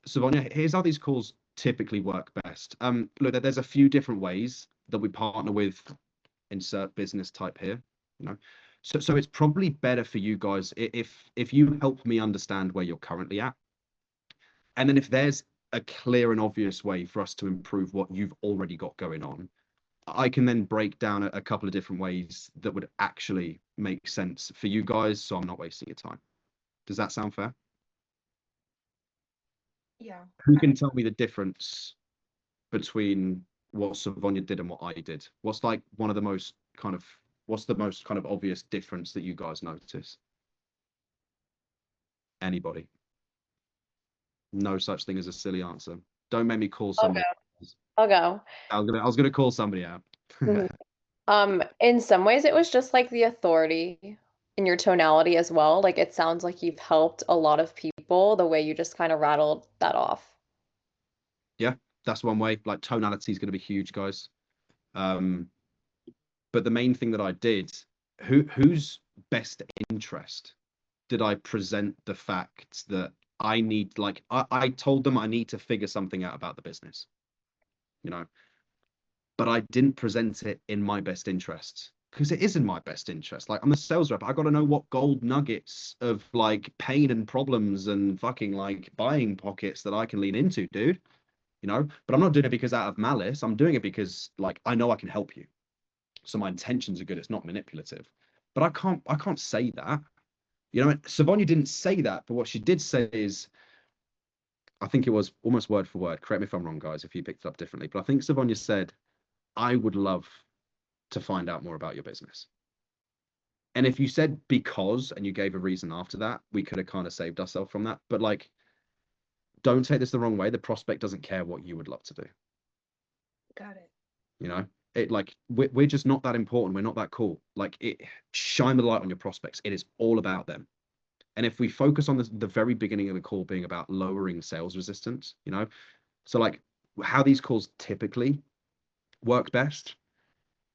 Savonya, here's how these calls typically work best. Look, there's a few different ways that we partner with insert business type here, you know. So it's probably better for you guys if you help me understand where you're currently at, and then if there's a clear and obvious way for us to improve what you've already got going on, I can then break down a couple of different ways that would actually make sense for you guys, so I'm not wasting your time. Does that sound fair? Yeah. Who can tell me the difference between what Savonya did and what I did? What's the most kind of obvious difference that you guys notice? Anybody? No such thing as a silly answer. Don't make me call somebody. I'll go. I was gonna call somebody out. In some ways it was just like the authority in your tonality as well. Like it sounds like you've helped a lot of people the way you just kind of rattled that off. Yeah, that's one way. Like tonality is going to be huge, guys. But the main thing that I did, whose best interest did I present the fact that I need, like, I told them I need to figure something out about the business, you know, but I didn't present it in my best interests because it is in my best interest. Like, I'm a sales rep. I got to know what gold nuggets of like pain and problems and fucking like buying pockets that I can lean into, dude. You know, but I'm not doing it because out of malice. I'm doing it because like I know I can help you. So my intentions are good. It's not manipulative. but I can't say that. You know, Savonia didn't say that, but what she did say is, I think it was almost word for word. Correct me if I'm wrong, guys, if you picked it up differently. But I think Savonia said, I would love to find out more about your business. And if you said because, and you gave a reason after that, we could have kind of saved ourselves from that. But like, don't take this the wrong way. The prospect doesn't care what you would love to do. Got it. You know, it like we're just not that important. We're not that cool. Like, it, shine the light on your prospects. It is all about them. And if we focus on the very beginning of the call being about lowering sales resistance, you know, so like how these calls typically work best,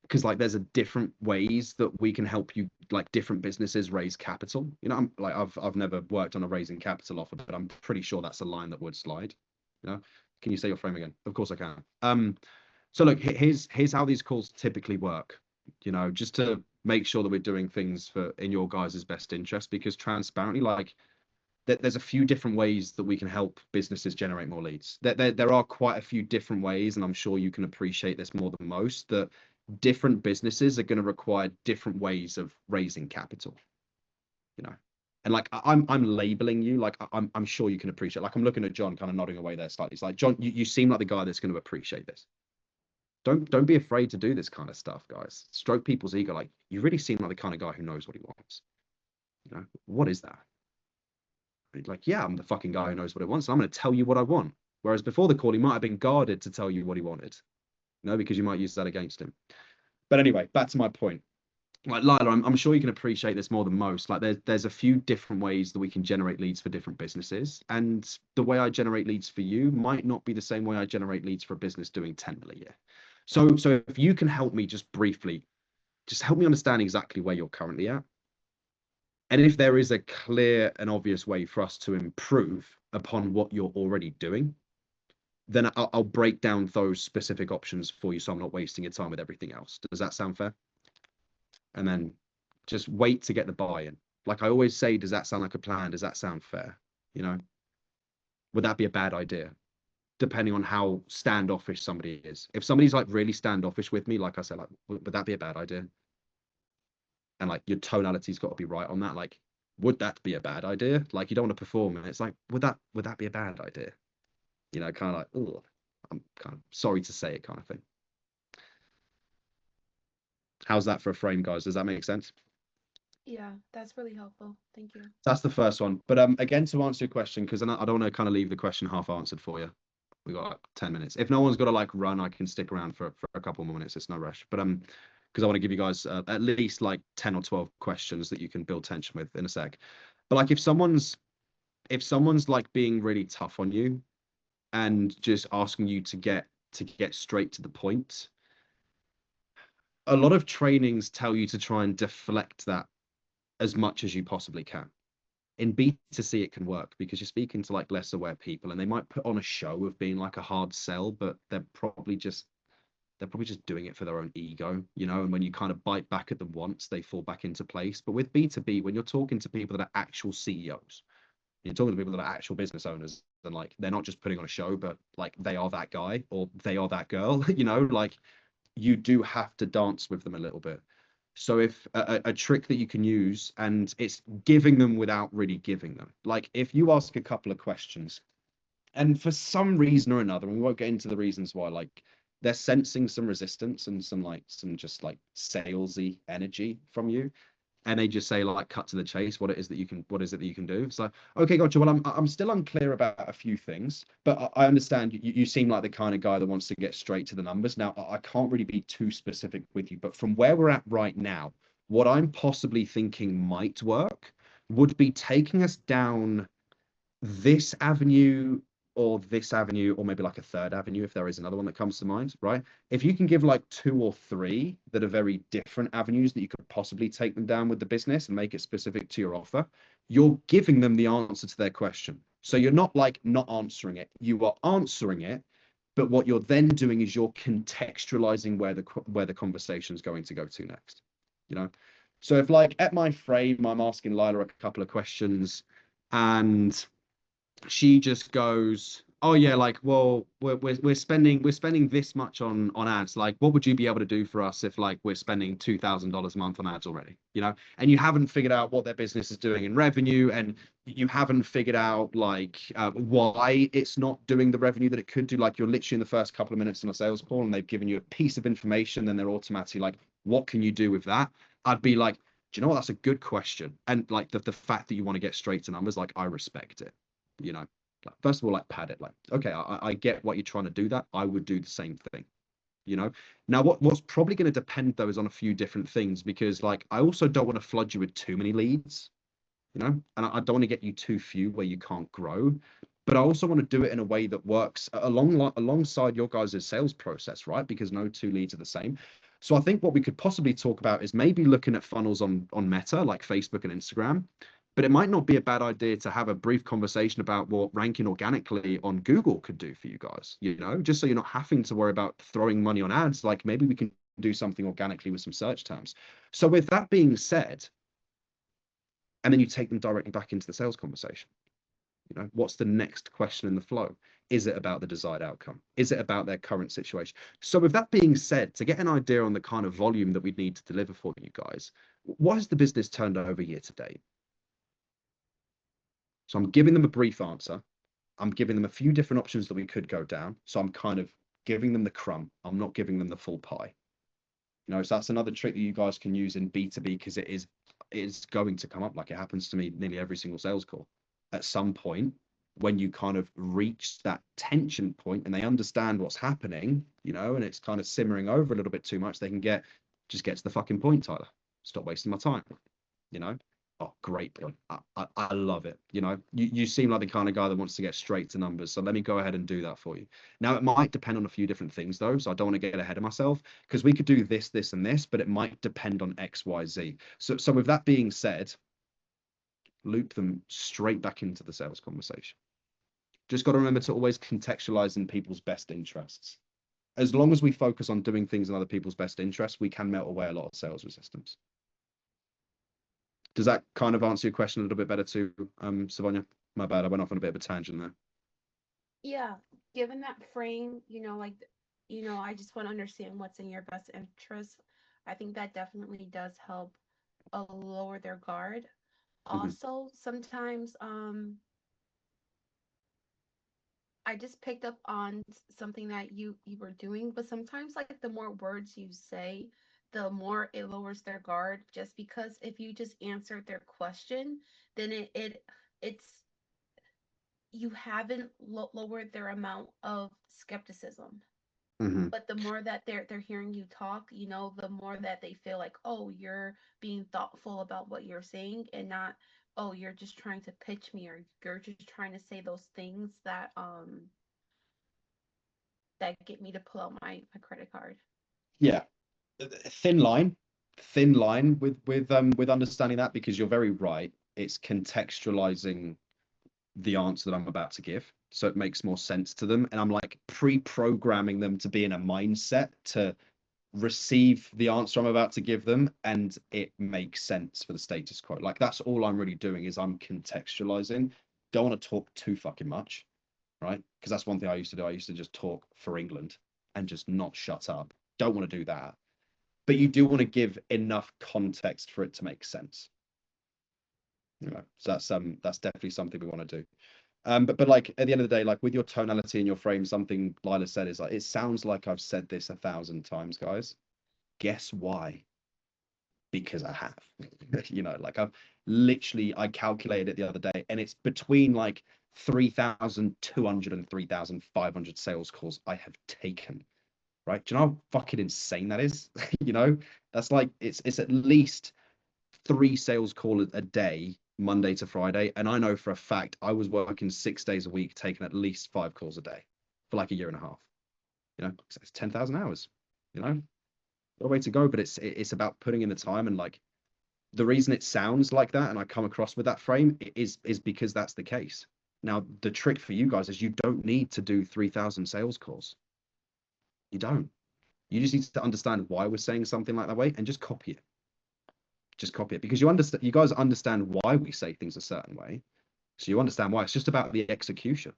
because like there's a different ways that we can help you, like different businesses raise capital. You know, I'm like I've never worked on a raising capital offer, but I'm pretty sure that's a line that would slide. You know, can you say your frame again? Of course I can. So look, here's how these calls typically work. You know, just to make sure that we're doing things for in your guys' best interest, because transparently, like there's a few different ways that we can help businesses generate more leads. There are quite a few different ways, and I'm sure you can appreciate this more than most, that different businesses are going to require different ways of raising capital, you know. And like I'm labeling you, like I'm sure you can appreciate. Like I'm looking at John, kind of nodding away there slightly. It's like, John, you seem like the guy that's going to appreciate this. Don't be afraid to do this kind of stuff, guys. Stroke people's ego. Like, you really seem like the kind of guy who knows what he wants. You know, what is that? Like, yeah, I'm the fucking guy who knows what it wants. I'm going to tell you what I want. Whereas before the call, he might have been guarded to tell you what he wanted, you know, because you might use that against him. But anyway, back to my point. Like, Lila, I'm sure you can appreciate this more than most. Like, there's a few different ways that we can generate leads for different businesses. And the way I generate leads for you might not be the same way I generate leads for a business doing 10 mil a year. So if you can help me just briefly, just help me understand exactly where you're currently at. And if there is a clear and obvious way for us to improve upon what you're already doing, then I'll break down those specific options for you so I'm not wasting your time with everything else. Does that sound fair? And then just wait to get the buy-in. Like I always say, does that sound like a plan? Does that sound fair? You know, would that be a bad idea? Depending on how standoffish somebody is. If somebody's like really standoffish with me, like I said, like, would that be a bad idea? And like your tonality's got to be right on that. Like, would that be a bad idea? Like, you don't want to perform, and it's like, would that be a bad idea? You know, kind of like, oh, I'm kind of sorry to say it, kind of thing. How's that for a frame, guys? Does that make sense? Yeah, that's really helpful. Thank you. That's the first one. But again, to answer your question, because I don't want to kind of leave the question half answered for you. We got like 10 minutes. If no one's got to like run, I can stick around for a couple more minutes. It's no rush. But because I want to give you guys at least like 10 or 12 questions that you can build tension with in a sec. But like if someone's like being really tough on you and just asking you to get straight to the point, a lot of trainings tell you to try and deflect that as much as you possibly can. In B2C, it can work because you're speaking to like less aware people, and they might put on a show of being like a hard sell, but they're probably just doing it for their own ego, you know. And when you kind of bite back at them once, they fall back into place. But with B2B, when you're talking to people that are actual CEOs, you're talking to people that are actual business owners, and like they're not just putting on a show, but like they are that guy or they are that girl, you know, like you do have to dance with them a little bit. So if a trick that you can use, and it's giving them without really giving them, like if you ask a couple of questions and for some reason or another, and we won't get into the reasons why, like they're sensing some resistance and some just like salesy energy from you, and they just say like cut to the chase, what is it that you can do? It's like, okay, gotcha. Well, I'm still unclear about a few things, but I understand you seem like the kind of guy that wants to get straight to the numbers. Now, I can't really be too specific with you, but from where we're at right now, what I'm possibly thinking might work would be taking us down this avenue or this avenue, or maybe like a third avenue if there is another one that comes to mind, right? If you can give like 2 or 3 that are very different avenues that you could possibly take them down with the business and make it specific to your offer, you're giving them the answer to their question. So you're not like not answering it, you are answering it, but what you're then doing is you're contextualizing where the conversation is going to go to next, you know? So if like at my frame, I'm asking Lila a couple of questions and she just goes, oh yeah, like, well, we're spending this much on ads. Like, what would you be able to do for us if like we're spending $2,000 a month on ads already? You know, and you haven't figured out what their business is doing in revenue, and you haven't figured out like why it's not doing the revenue that it could do. Like, you're literally in the first couple of minutes on a sales call, and they've given you a piece of information, then they're automatically like, what can you do with that? I'd be like, do you know what? That's a good question. And like the fact that you want to get straight to numbers, like, I respect it. You know. Like, first of all, like, pad it. Like, okay, I get what you're trying to do. That I would do the same thing. You know. Now, what's probably going to depend though is on a few different things, because like I also don't want to flood you with too many leads. You know, and I don't want to get you too few where you can't grow. But I also want to do it in a way that works alongside your guys' sales process, right? Because no two leads are the same. So I think what we could possibly talk about is maybe looking at funnels on Meta, like Facebook and Instagram. But it might not be a bad idea to have a brief conversation about what ranking organically on Google could do for you guys, you know, just so you're not having to worry about throwing money on ads. Like, maybe we can do something organically with some search terms. So with that being said, and then you take them directly back into the sales conversation. You know, what's the next question in the flow? Is it about the desired outcome? Is it about their current situation? So with that being said, to get an idea on the kind of volume that we need to deliver for you guys, what has the business turned over year to date? So I'm giving them a brief answer. I'm giving them a few different options that we could go down. So I'm kind of giving them the crumb. I'm not giving them the full pie. You know, so that's another trick that you guys can use in B2B, because it is going to come up. Like, it happens to me nearly every single sales call. At some point, when you kind of reach that tension point and they understand what's happening, you know, and it's kind of simmering over a little bit too much, they can just get to the fucking point, Tyler. Stop wasting my time, you know. Oh, great point. I love it. You know, you seem like the kind of guy that wants to get straight to numbers. So let me go ahead and do that for you. Now, it might depend on a few different things though. So I don't want to get ahead of myself, because we could do this, this, and this, but it might depend on X, Y, Z. So with that being said, loop them straight back into the sales conversation. Just got to remember to always contextualize in people's best interests. As long as we focus on doing things in other people's best interests, we can melt away a lot of sales resistance. Does that kind of answer your question a little bit better too, Savonya? My bad, I went off on a bit of a tangent there. Yeah, given that frame, you know, like, you know, I just want to understand what's in your best interest. I think that definitely does help lower their guard. Also, sometimes I just picked up on something that you were doing, but sometimes like the more words you say, the more it lowers their guard. Just because if you just answered their question, then it's you haven't lowered their amount of skepticism. But the more that they're hearing you talk, you know, the more that they feel like, oh, you're being thoughtful about what you're saying, and not, oh, you're just trying to pitch me, or you're just trying to say those things that that get me to pull out my credit card. Yeah, thin line with understanding that, because you're very right. It's contextualizing the answer that I'm about to give, so it makes more sense to them, and I'm like pre-programming them to be in a mindset to receive the answer I'm about to give them, and it makes sense for the status quo. Like, that's all I'm really doing, is I'm contextualizing. Don't want to talk too fucking much, right? Because that's one thing I used to do. I used to just talk for England and just not shut up. Don't want to do that. But you do want to give enough context for it to make sense. You know, so that's definitely something we want to do. But like, at the end of the day, like with your tonality and your frame, something Lila said is like, it sounds like I've said this 1,000 times, guys. Guess why? Because I have. You know, like I calculated it the other day, and it's between like 3,200 and 3,500 sales calls I have taken. Right? Do you know how fucking insane that is? You know, that's like, it's at least 3 sales calls a day, Monday to Friday. And I know for a fact I was working 6 days a week, taking at least 5 calls a day for like a year and a half. You know, it's 10,000 hours, you know, a way to go. But it's about putting in the time, and like, the reason it sounds like that and I come across with that frame is because that's the case. Now, the trick for you guys is you don't need to do 3,000 sales calls. You don't. You just need to understand why we're saying something like that way, and just copy it. Just copy it, because you guys understand why we say things a certain way. So you understand why. It's just about the execution.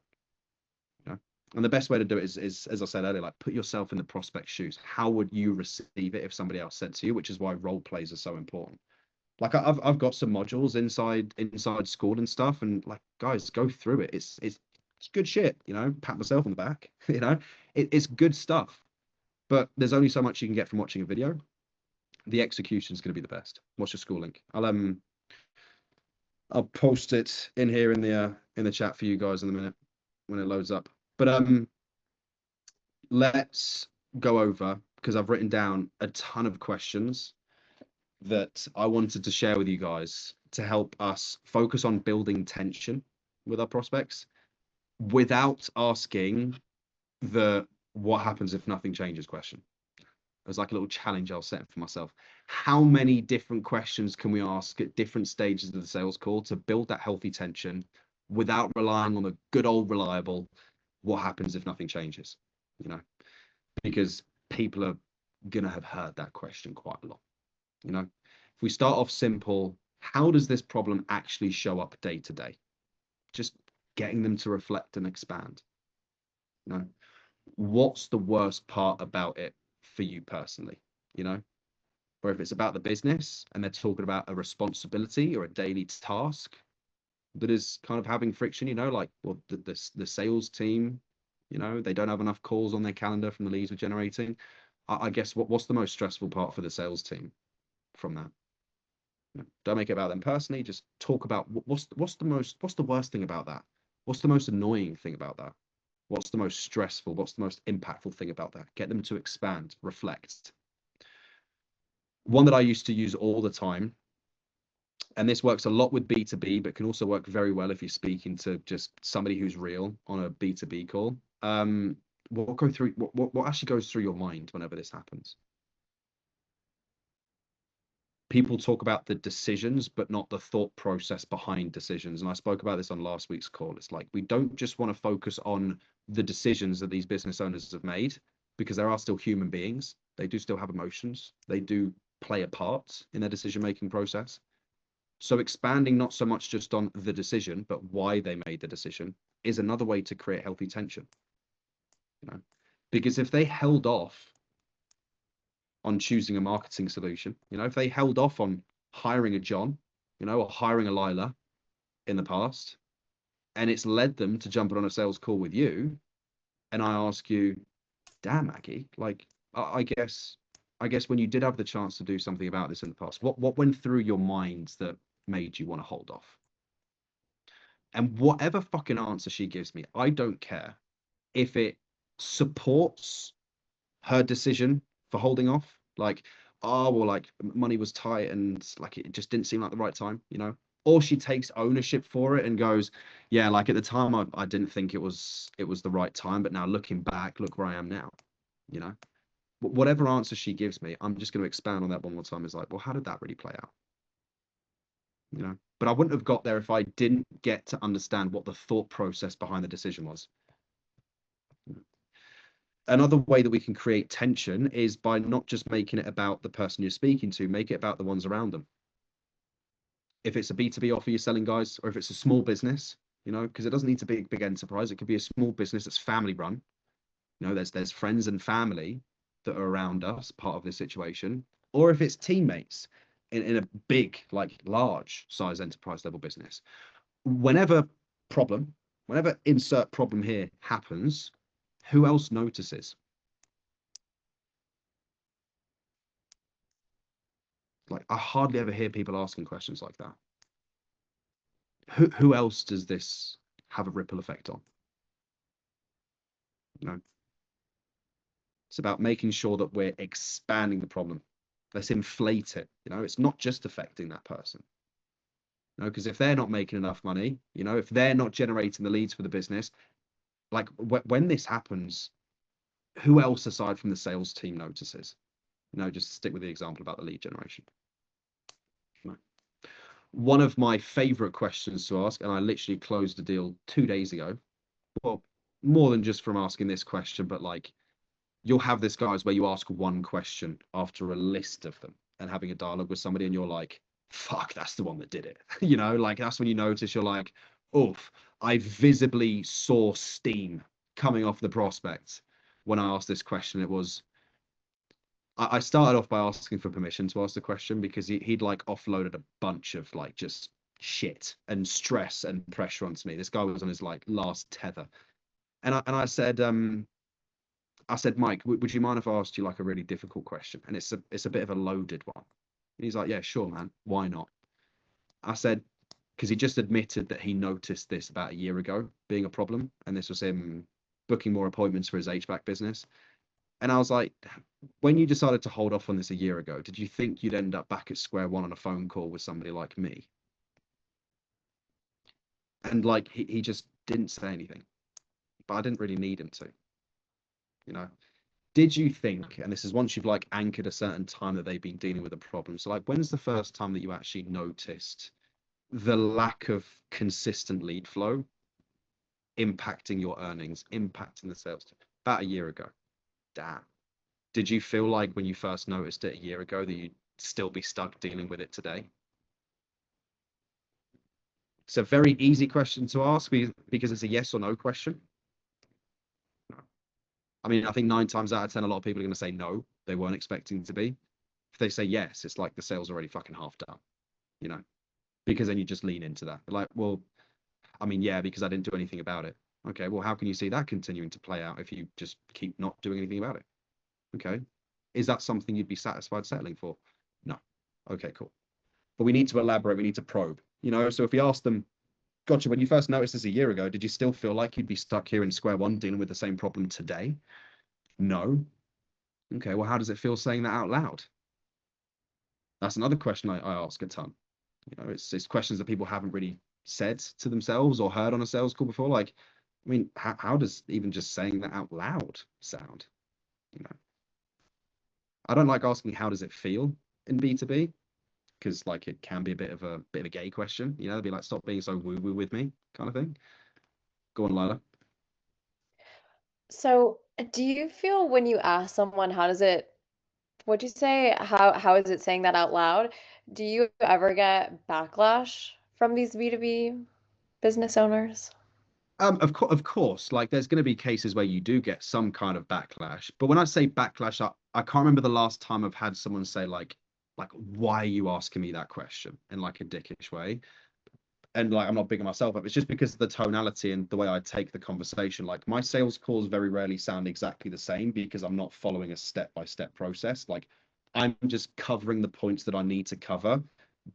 You know? And the best way to do it is, as I said earlier, like put yourself in the prospect's shoes. How would you receive it if somebody else said to you? Which is why role plays are so important. Like I've got some modules inside school and stuff, and like guys, go through it. It's good shit, you know. Pat myself on the back, you know. It's good stuff, but there's only so much you can get from watching a video. The execution is going to be the best. What's your school link? I'll post it in here in the chat for you guys in a minute when it loads up. But let's go over, because I've written down a ton of questions that I wanted to share with you guys to help us focus on building tension with our prospects without asking the what happens if nothing changes question. As like a little challenge I'll set for myself. How many different questions can we ask at different stages of the sales call to build that healthy tension without relying on the good old reliable what happens if nothing changes? You know, because people are gonna have heard that question quite a lot. You know, if we start off simple, how does this problem actually show up day to day? Just getting them to reflect and expand. You know, what's the worst part about it for you personally? You know, or if it's about the business and they're talking about a responsibility or a daily task that is kind of having friction, you know, like, well, the sales team, you know, they don't have enough calls on their calendar from the leads we're generating. I guess what's the most stressful part for the sales team from that? You know, don't make it about them personally. Just talk about what's the worst thing about that? What's the most annoying thing about that? What's the most stressful? What's the most impactful thing about that? Get them to expand, reflect. One that I used to use all the time, and this works a lot with B2B, but can also work very well if you're speaking to just somebody who's real on a B2B call. What actually goes through your mind whenever this happens? People talk about the decisions, but not the thought process behind decisions. And I spoke about this on last week's call. It's like, we don't just want to focus on the decisions that these business owners have made, because there are still human beings. They do still have emotions. They do play a part in their decision-making process. So expanding not so much just on the decision, but why they made the decision is another way to create healthy tension. You know, because if they held off on choosing a marketing solution, you know, if they held off on hiring a John, you know, or hiring a Lila in the past, and it's led them to jumping on a sales call with you, and I ask you, damn, Maggie, like, I guess when you did have the chance to do something about this in the past, what went through your mind that made you want to hold off? And whatever fucking answer she gives me, I don't care if it supports her decision for holding off. Like, oh, well, like money was tight and like it just didn't seem like the right time, you know? Or she takes ownership for it and goes, yeah, like at the time I didn't think it was the right time, but now looking back, look where I am now, you know? Whatever answer she gives me, I'm just going to expand on that one more time. Is like, well, how did that really play out? You know, but I wouldn't have got there if I didn't get to understand what the thought process behind the decision was. Another way that we can create tension is by not just making it about the person you're speaking to, make it about the ones around them. If it's a B2B offer you're selling, guys, or if it's a small business, you know, because it doesn't need to be a big enterprise. It could be a small business that's family run. You know, there's friends and family that are around us, part of this situation. Or if it's teammates in a big, like large size enterprise level business. Whenever insert problem here happens, who else notices? Like, I hardly ever hear people asking questions like that. Who else does this have a ripple effect on? You know, it's about making sure that we're expanding the problem. Let's inflate it. You know, it's not just affecting that person. You know, because if they're not making enough money, you know, if they're not generating the leads for the business, like when this happens, who else aside from the sales team notices? You know, just stick with the example about the lead generation. One of my favorite questions to ask, and I literally closed the deal 2 days ago. Well, more than just from asking this question, but like you'll have this, guys, where you ask one question after a list of them and having a dialogue with somebody and you're like, fuck, that's the one that did it. You know, like that's when you notice you're like, oof, I visibly saw steam coming off the prospect when I asked this question. It was, I started off by asking for permission to ask the question because he'd like offloaded a bunch of like just shit and stress and pressure onto me. This guy was on his like last tether. And I said, Mike, would you mind if I asked you like a really difficult question? And it's a bit of a loaded one. And he's like, yeah, sure, man. Why not? I said, because he just admitted that he noticed this about a year ago being a problem. And this was him booking more appointments for his HVAC business. And I was like, when you decided to hold off on this a year ago, did you think you'd end up back at square one on a phone call with somebody like me? And like, he just didn't say anything, but I didn't really need him to, you know? Did you think, and this is once you've like anchored a certain time that they've been dealing with a problem. So like, when's the first time that you actually noticed the lack of consistent lead flow impacting your earnings, impacting the sales? About a year ago. Damn. Did you feel like when you first noticed it a year ago that you'd still be stuck dealing with it today? It's a very easy question to ask because it's a yes or no question. No. I mean, I think 9 times out of 10, a lot of people are going to say no, they weren't expecting to be. If they say yes, it's like the sale's already fucking half done, you know, because then you just lean into that. Like, well, I mean, yeah, because I didn't do anything about it. Okay, well, how can you see that continuing to play out if you just keep not doing anything about it? Okay. Is that something you'd be satisfied settling for? No. Okay, cool. But we need to elaborate. We need to probe, you know? So if we ask them, gotcha, when you first noticed this a year ago, did you still feel like you'd be stuck here in square one dealing with the same problem today? No. Okay, well, how does it feel saying that out loud? That's another question I ask a ton. You know, it's questions that people haven't really said to themselves or heard on a sales call before. Like, I mean, how does even just saying that out loud sound? You know, I don't like asking how does it feel in B2B because like it can be a bit of a gay question. You know, it'd be like, stop being so woo-woo with me kind of thing. Go on, Lila. So, do you feel when you ask someone, how does it, what'd you say? How is it saying that out loud? Do you ever get backlash from these B2B business owners? Of course, like there's going to be cases where you do get some kind of backlash. But when I say backlash, I can't remember the last time I've had someone say like, why are you asking me that question in like a dickish way? And like, I'm not bigging myself up. It's just because of the tonality and the way I take the conversation. Like my sales calls very rarely sound exactly the same because I'm not following a step-by-step process. Like I'm just covering the points that I need to cover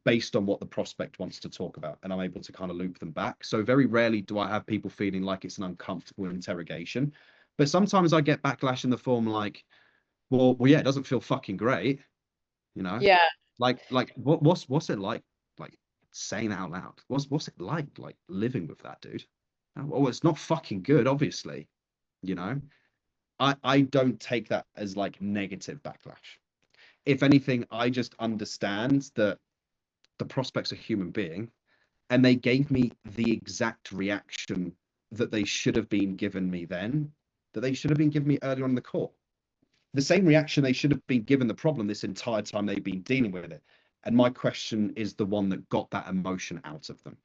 based on what the prospect wants to talk about, and I'm able to kind of loop them back. So very rarely do I have people feeling like it's an uncomfortable interrogation, but sometimes I get backlash in the form like, well, yeah, it doesn't feel fucking great, you know? Yeah. Like what's it like saying that out loud? What's it like living with that, dude? Well, it's not fucking good, obviously, you know? I don't take that as like negative backlash. If anything, I just understand that the prospect's a human being and they gave me the exact reaction that they should have been given me then, that they should have been given me earlier on in the call. The same reaction they should have been given the problem this entire time they've been dealing with it. And my question is the one that got that emotion out of them.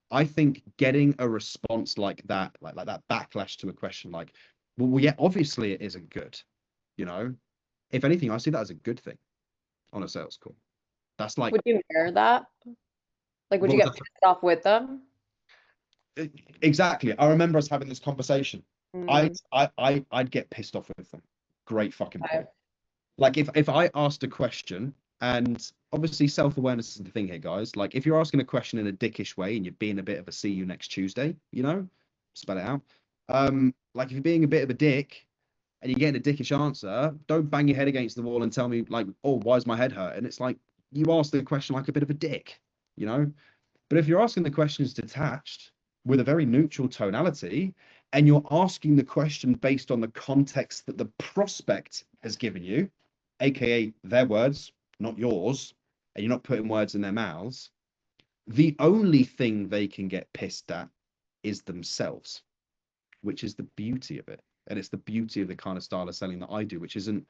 I think getting a response like that, like that backlash to a question like, well, yeah, obviously it isn't good, you know? If anything, I see that as a good thing on a sales call. That's like, Would you mirror that? Like, would what you was get pissed off with them? exactly. I remember us having this conversation. Mm, I'd get pissed off with them. Great fucking okay. point. Like if I asked a question, and obviously self-awareness is the thing here, guys. Like if you're asking a question in a dickish way and you're being a bit of a see you next Tuesday, you know, spell it out. Like if you're being a bit of a dick and you're getting a dickish answer, don't bang your head against the wall and tell me like, oh, why is my head hurt? And it's like you asked the question like a bit of a dick, you know. But if you're asking the questions detached with a very neutral tonality, and you're asking the question based on the context that the prospect has given you, aka their words, not yours, and you're not putting words in their mouths, the only thing they can get pissed at is themselves, which is the beauty of it. And it's the beauty of the kind of style of selling that I do, which isn't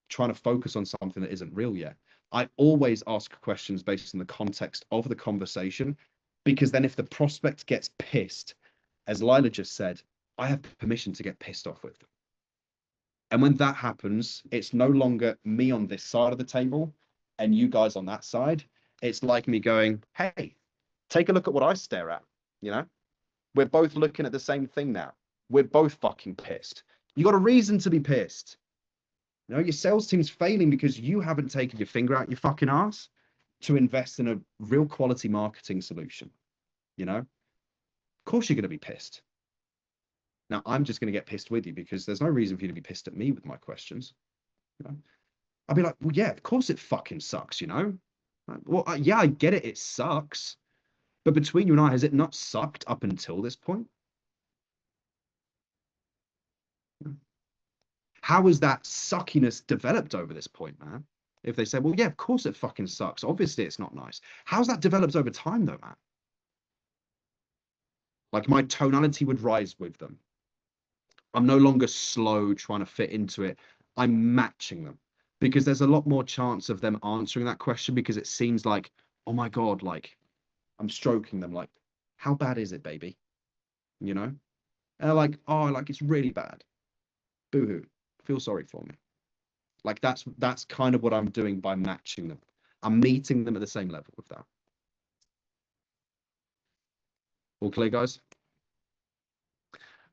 trying to focus on something that isn't real yet. I always ask questions based on the context of the conversation, because then if the prospect gets pissed, as Lila just said, I have permission to get pissed off with them. And when that happens, it's no longer me on this side of the table and you guys on that side. It's like me going, hey, take a look at what I stare at. You know, we're both looking at the same thing now. We're both fucking pissed. You got a reason to be pissed. You know, your sales team's failing because you haven't taken your finger out your fucking ass to invest in a real quality marketing solution. You know, of course you're going to be pissed. Now, I'm just going to get pissed with you because there's no reason for you to be pissed at me with my questions. You know? I'll be like, well, yeah, of course it fucking sucks, you know? Like, well, yeah, I get it. It sucks. But between you and I, has it not sucked up until this point? How has that suckiness developed over this point, man? If they say, well, yeah, of course it fucking sucks. Obviously, it's not nice. How's that developed over time, though, man? Like, my tonality would rise with them. I'm no longer slow trying to fit into it. I'm matching them because there's a lot more chance of them answering that question because it seems like, oh my God, like I'm stroking them. Like, how bad is it, baby? You know? And they're like, oh, like it's really bad. Boo-hoo. Feel sorry for me. Like that's kind of what I'm doing by matching them. I'm meeting them at the same level with that. All clear, guys?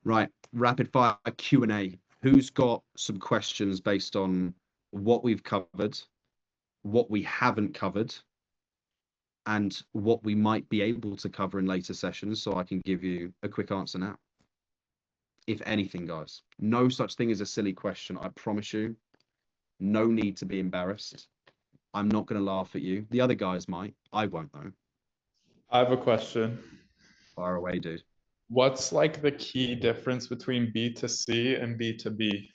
Right, rapid fire Q&A. Who's got some questions based on what we've covered, what we haven't covered, and what we might be able to cover in later sessions, so I can give you a quick answer now? If anything, guys, no such thing as a silly question. I promise you, no need to be embarrassed. I'm not going to laugh at you. The other guys might. I won't, though. I have a question. Fire away, dude. What's like the key difference between B2C and B2B?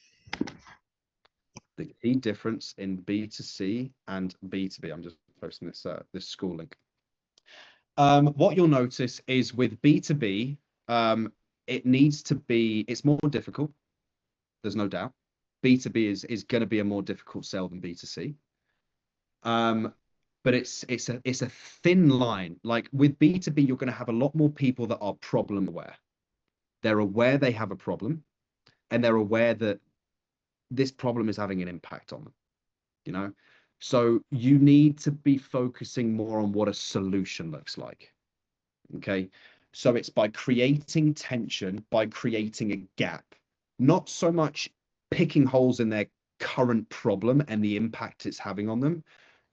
The key difference in B2C and B2B. I'm just posting this school link. What you'll notice is with B2B, it's more difficult. There's no doubt. B2B is going to be a more difficult sell than B2C. But it's a thin line. Like with B2B, you're going to have a lot more people that are problem aware. They're aware they have a problem, and they're aware that this problem is having an impact on them, you know? So you need to be focusing more on what a solution looks like, okay? So it's by creating tension, by creating a gap, not so much picking holes in their current problem and the impact it's having on them.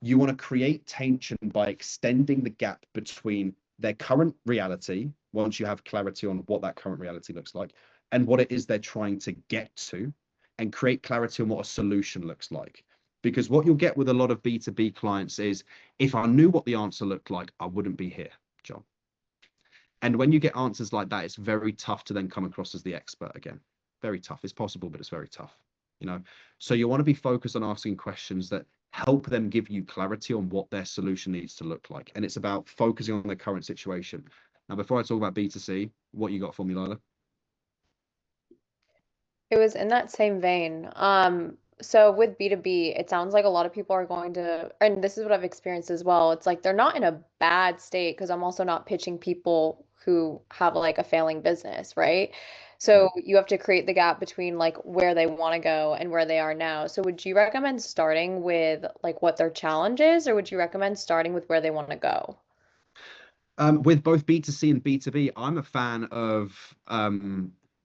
You want to create tension by extending the gap between their current reality, once you have clarity on what that current reality looks like, and what it is they're trying to get to, and create clarity on what a solution looks like. Because what you'll get with a lot of B2B clients is, if I knew what the answer looked like, I wouldn't be here, John. And when you get answers like that, it's very tough to then come across as the expert again. Very tough. It's possible, but it's very tough, you know? So you want to be focused on asking questions that help them give you clarity on what their solution needs to look like. And it's about focusing on their current situation. Now, before I talk about B2C, what you got for me, Lila? It was in that same vein. So with B2B, it sounds like a lot of people are going to, and this is what I've experienced as well. It's like they're not in a bad state because I'm also not pitching people who have like a failing business, right? So you have to create the gap between like where they want to go and where they are now. So would you recommend starting with like what their challenge is, or would you recommend starting with where they want to go? With both B2C and B2B, I'm a fan of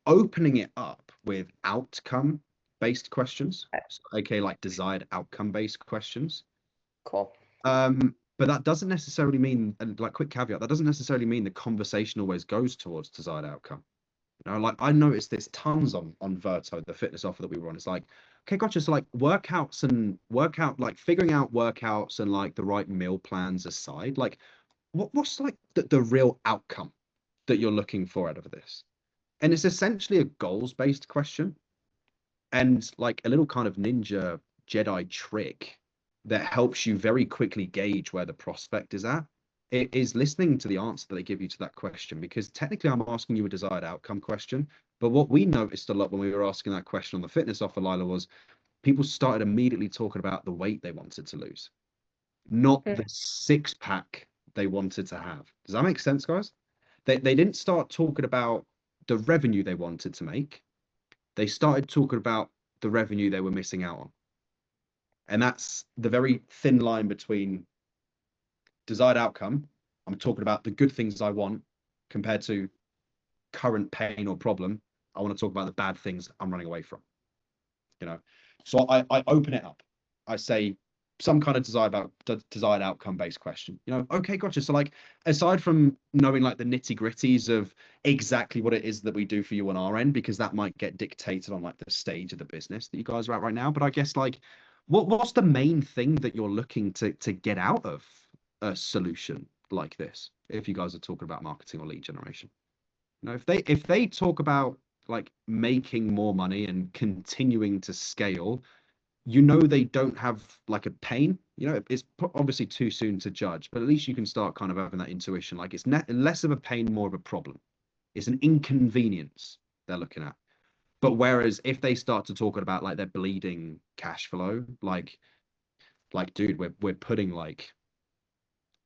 opening it up with outcome-based questions. So, okay, like desired outcome-based questions. Cool. But that doesn't necessarily mean, and like quick caveat, that doesn't necessarily mean the conversation always goes towards desired outcome. You know, like I noticed this tons on Verto, the fitness offer that we were on. It's like, okay, gotcha. So like like figuring out workouts and like the right meal plans aside, like what's like the real outcome that you're looking for out of this? And it's essentially a goals-based question, and like a little kind of ninja Jedi trick that helps you very quickly gauge where the prospect is at. It is listening to the answer that they give you to that question, because technically I'm asking you a desired outcome question. But what we noticed a lot when we were asking that question on the fitness offer, Lila, was people started immediately talking about the weight they wanted to lose, not the six-pack they wanted to have. Does that make sense, guys? They didn't start talking about the revenue they wanted to make, they started talking about the revenue they were missing out on. And that's the very thin line between desired outcome, I'm talking about the good things I want, compared to current pain or problem, I want to talk about the bad things I'm running away from. You know, so I open it up. I say some kind of desired outcome based question. You know, okay, gotcha. So like, aside from knowing like the nitty gritties of exactly what it is that we do for you on our end, because that might get dictated on like the stage of the business that you guys are at right now. But I guess like, what's the main thing that you're looking to get out of a solution like this? If you guys are talking about marketing or lead generation, you know, if they talk about like making more money and continuing to scale, you know, they don't have like a pain. You know, it's obviously too soon to judge, but at least you can start kind of having that intuition. Like, it's less of a pain, more of a problem. It's an inconvenience they're looking at. But whereas if they start to talk about like their bleeding cash flow, like dude, we're putting like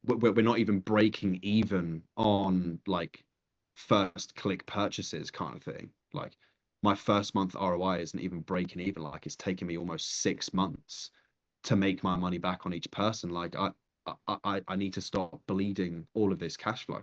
we're not even breaking even on like first click purchases kind of thing. Like, my first month ROI isn't even breaking even. Like, it's taken me almost 6 months to make my money back on each person. Like, I need to stop bleeding all of this cash flow.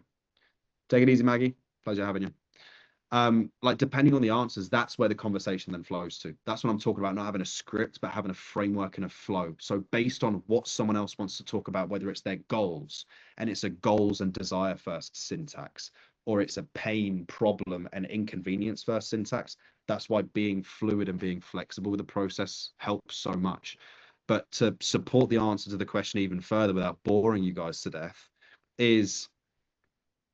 Take it easy, Maggie. Pleasure having you. Like, depending on the answers, that's where the conversation then flows to. That's what I'm talking about, not having a script, but having a framework and a flow. So based on what someone else wants to talk about, whether it's their goals and it's a goals and desire first syntax, or it's a pain, problem, and inconvenience first syntax, that's why being fluid and being flexible with the process helps so much. But to support the answer to the question even further without boring you guys to death is,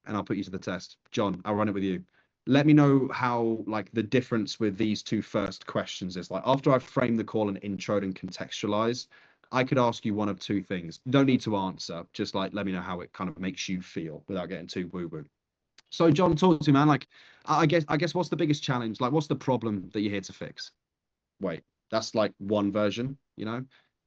and I'll put you to the test, John, I'll run it with you. Let me know how like the difference with these two first questions is. Like, after I've framed the call and introed and contextualized, I could ask you one of two things. You don't need to answer, just like let me know how it kind of makes you feel without getting too woo-woo. So John, talk to me, man. Like, I guess what's the biggest challenge? Like, what's the problem that you're here to fix? Wait, that's like one version, you know?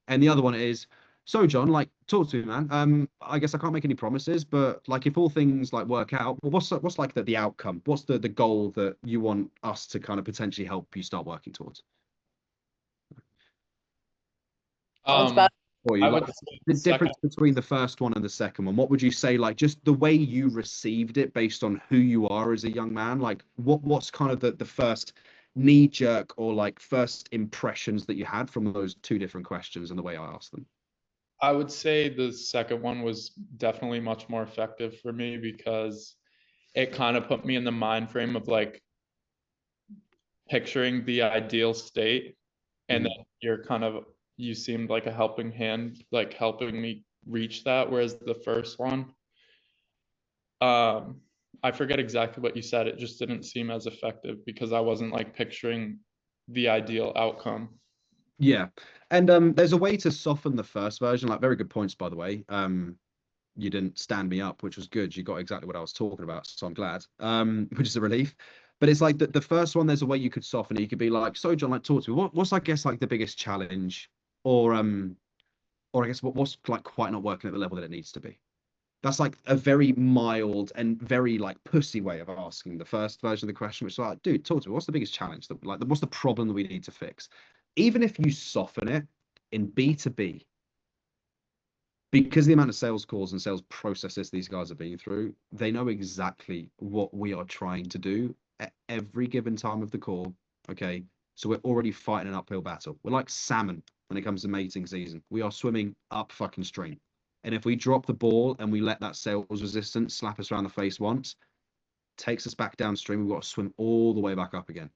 And the other one is, so John, like, talk to me, man. I guess I can't make any promises, but like, if all things like work out, well, what's like the outcome? What's the goal that you want us to kind of potentially help you start working towards? Sounds about For you, I like would say the the second. difference between the first one and the second one, what would you say, like just the way you received it based on who you are as a young man? Like, what's kind of the first knee jerk or like first impressions that you had from those two different questions and the way I asked them? I would say the second one was definitely much more effective for me because it kind of put me in the mind frame of like picturing the ideal state, and then you seemed like a helping hand, like helping me reach that. Whereas the first one, I forget exactly what you said. It just didn't seem as effective because I wasn't like picturing the ideal outcome. Yeah. And there's a way to soften the first version. Like, very good points, by the way. You didn't stand me up, which was good. You got exactly what I was talking about, so I'm glad. Which is a relief. But it's like the first one, there's a way you could soften it. You could be like, so John, like, talk to me. What's I guess like the biggest challenge, or I guess what's like quite not working at the level that it needs to be? That's like a very mild and very like pussy way of asking the first version of the question, which is like, dude, talk to me. What's the biggest challenge? That like, what's the problem that we need to fix? Even if you soften it in B2B, because the amount of sales calls and sales processes these guys have been through, they know exactly what we are trying to do at every given time of the call. Okay. So we're already fighting an uphill battle. We're like salmon when it comes to mating season. We are swimming up fucking stream. And if we drop the ball and we let that sales resistance slap us around the face once, takes us back downstream, we've got to swim all the way back up again.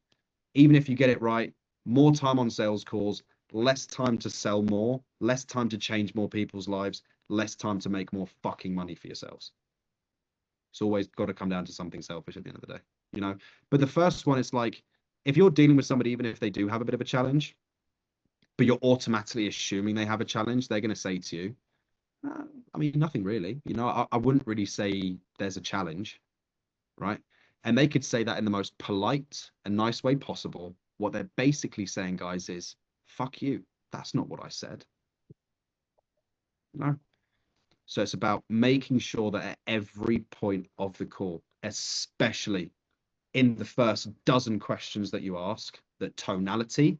Even if you get it right, more time on sales calls, less time to sell more, less time to change more people's lives, less time to make more fucking money for yourselves. It's always got to come down to something selfish at the end of the day, you know? But the first one, it's like, if you're dealing with somebody, even if they do have a bit of a challenge, but you're automatically assuming they have a challenge, they're going to say to you, I mean, nothing really. You know, I wouldn't really say there's a challenge, right? And they could say that in the most polite and nice way possible. What they're basically saying, guys, is, fuck you. That's not what I said. No. So it's about making sure that at every point of the call, especially in the first dozen questions that you ask, that tonality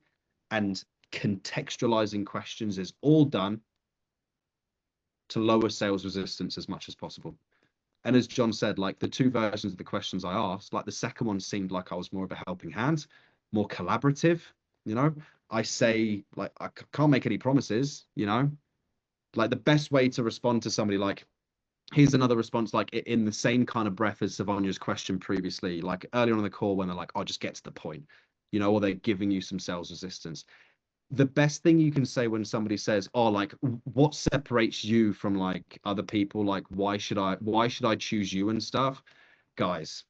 and contextualizing questions is all done to lower sales resistance as much as possible. And as John said, like the two versions of the questions I asked, like the second one seemed like I was more of a helping hand, more collaborative, you know. I say, like, I can't make any promises, you know. Like the best way to respond to somebody, like, here's another response, like in the same kind of breath as Savonia's question previously, like earlier on in the call when they're like, oh, just get to the point, you know, or they're giving you some sales resistance. The best thing you can say when somebody says, oh, like, what separates you from like other people? Like, why should I choose you and stuff? Guys,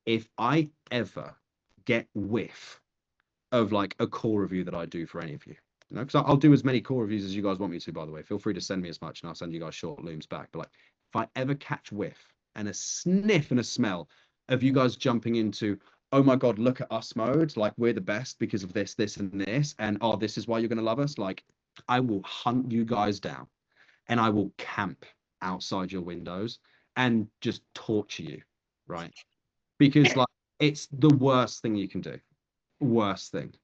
if I ever get whiff of like a call review that I do for any of you, you know, because I'll do as many call reviews as you guys want me to, by the way. Feel free to send me as much and I'll send you guys short looms back. But like, if I ever catch whiff and a sniff and a smell of you guys jumping into, oh my God, look at us mode, like we're the best because of this, this, and this, and oh, this is why you're going to love us, like I will hunt you guys down and I will camp outside your windows and just torture you, right? Because like it's the worst thing you can do. Worst thing.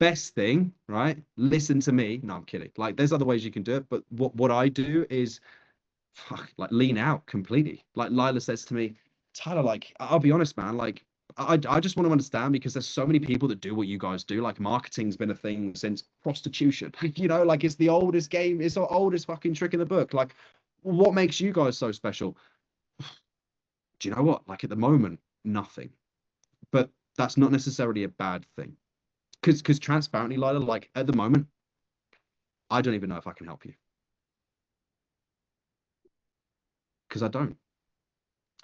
Best thing, right? Listen to me. No, I'm kidding. Like there's other ways you can do it, but what I do is like lean out completely. Like Lila says to me, Tyler, like I'll be honest, man, like I just want to understand because there's so many people that do what you guys do. Like marketing's been a thing since prostitution. You know, like it's the oldest game, it's the oldest fucking trick in the book. Like, what makes you guys so special? Do you know what? Like at the moment, nothing. But that's not necessarily a bad thing. Because transparently, Lila, like at the moment, I don't even know if I can help you. Because I don't.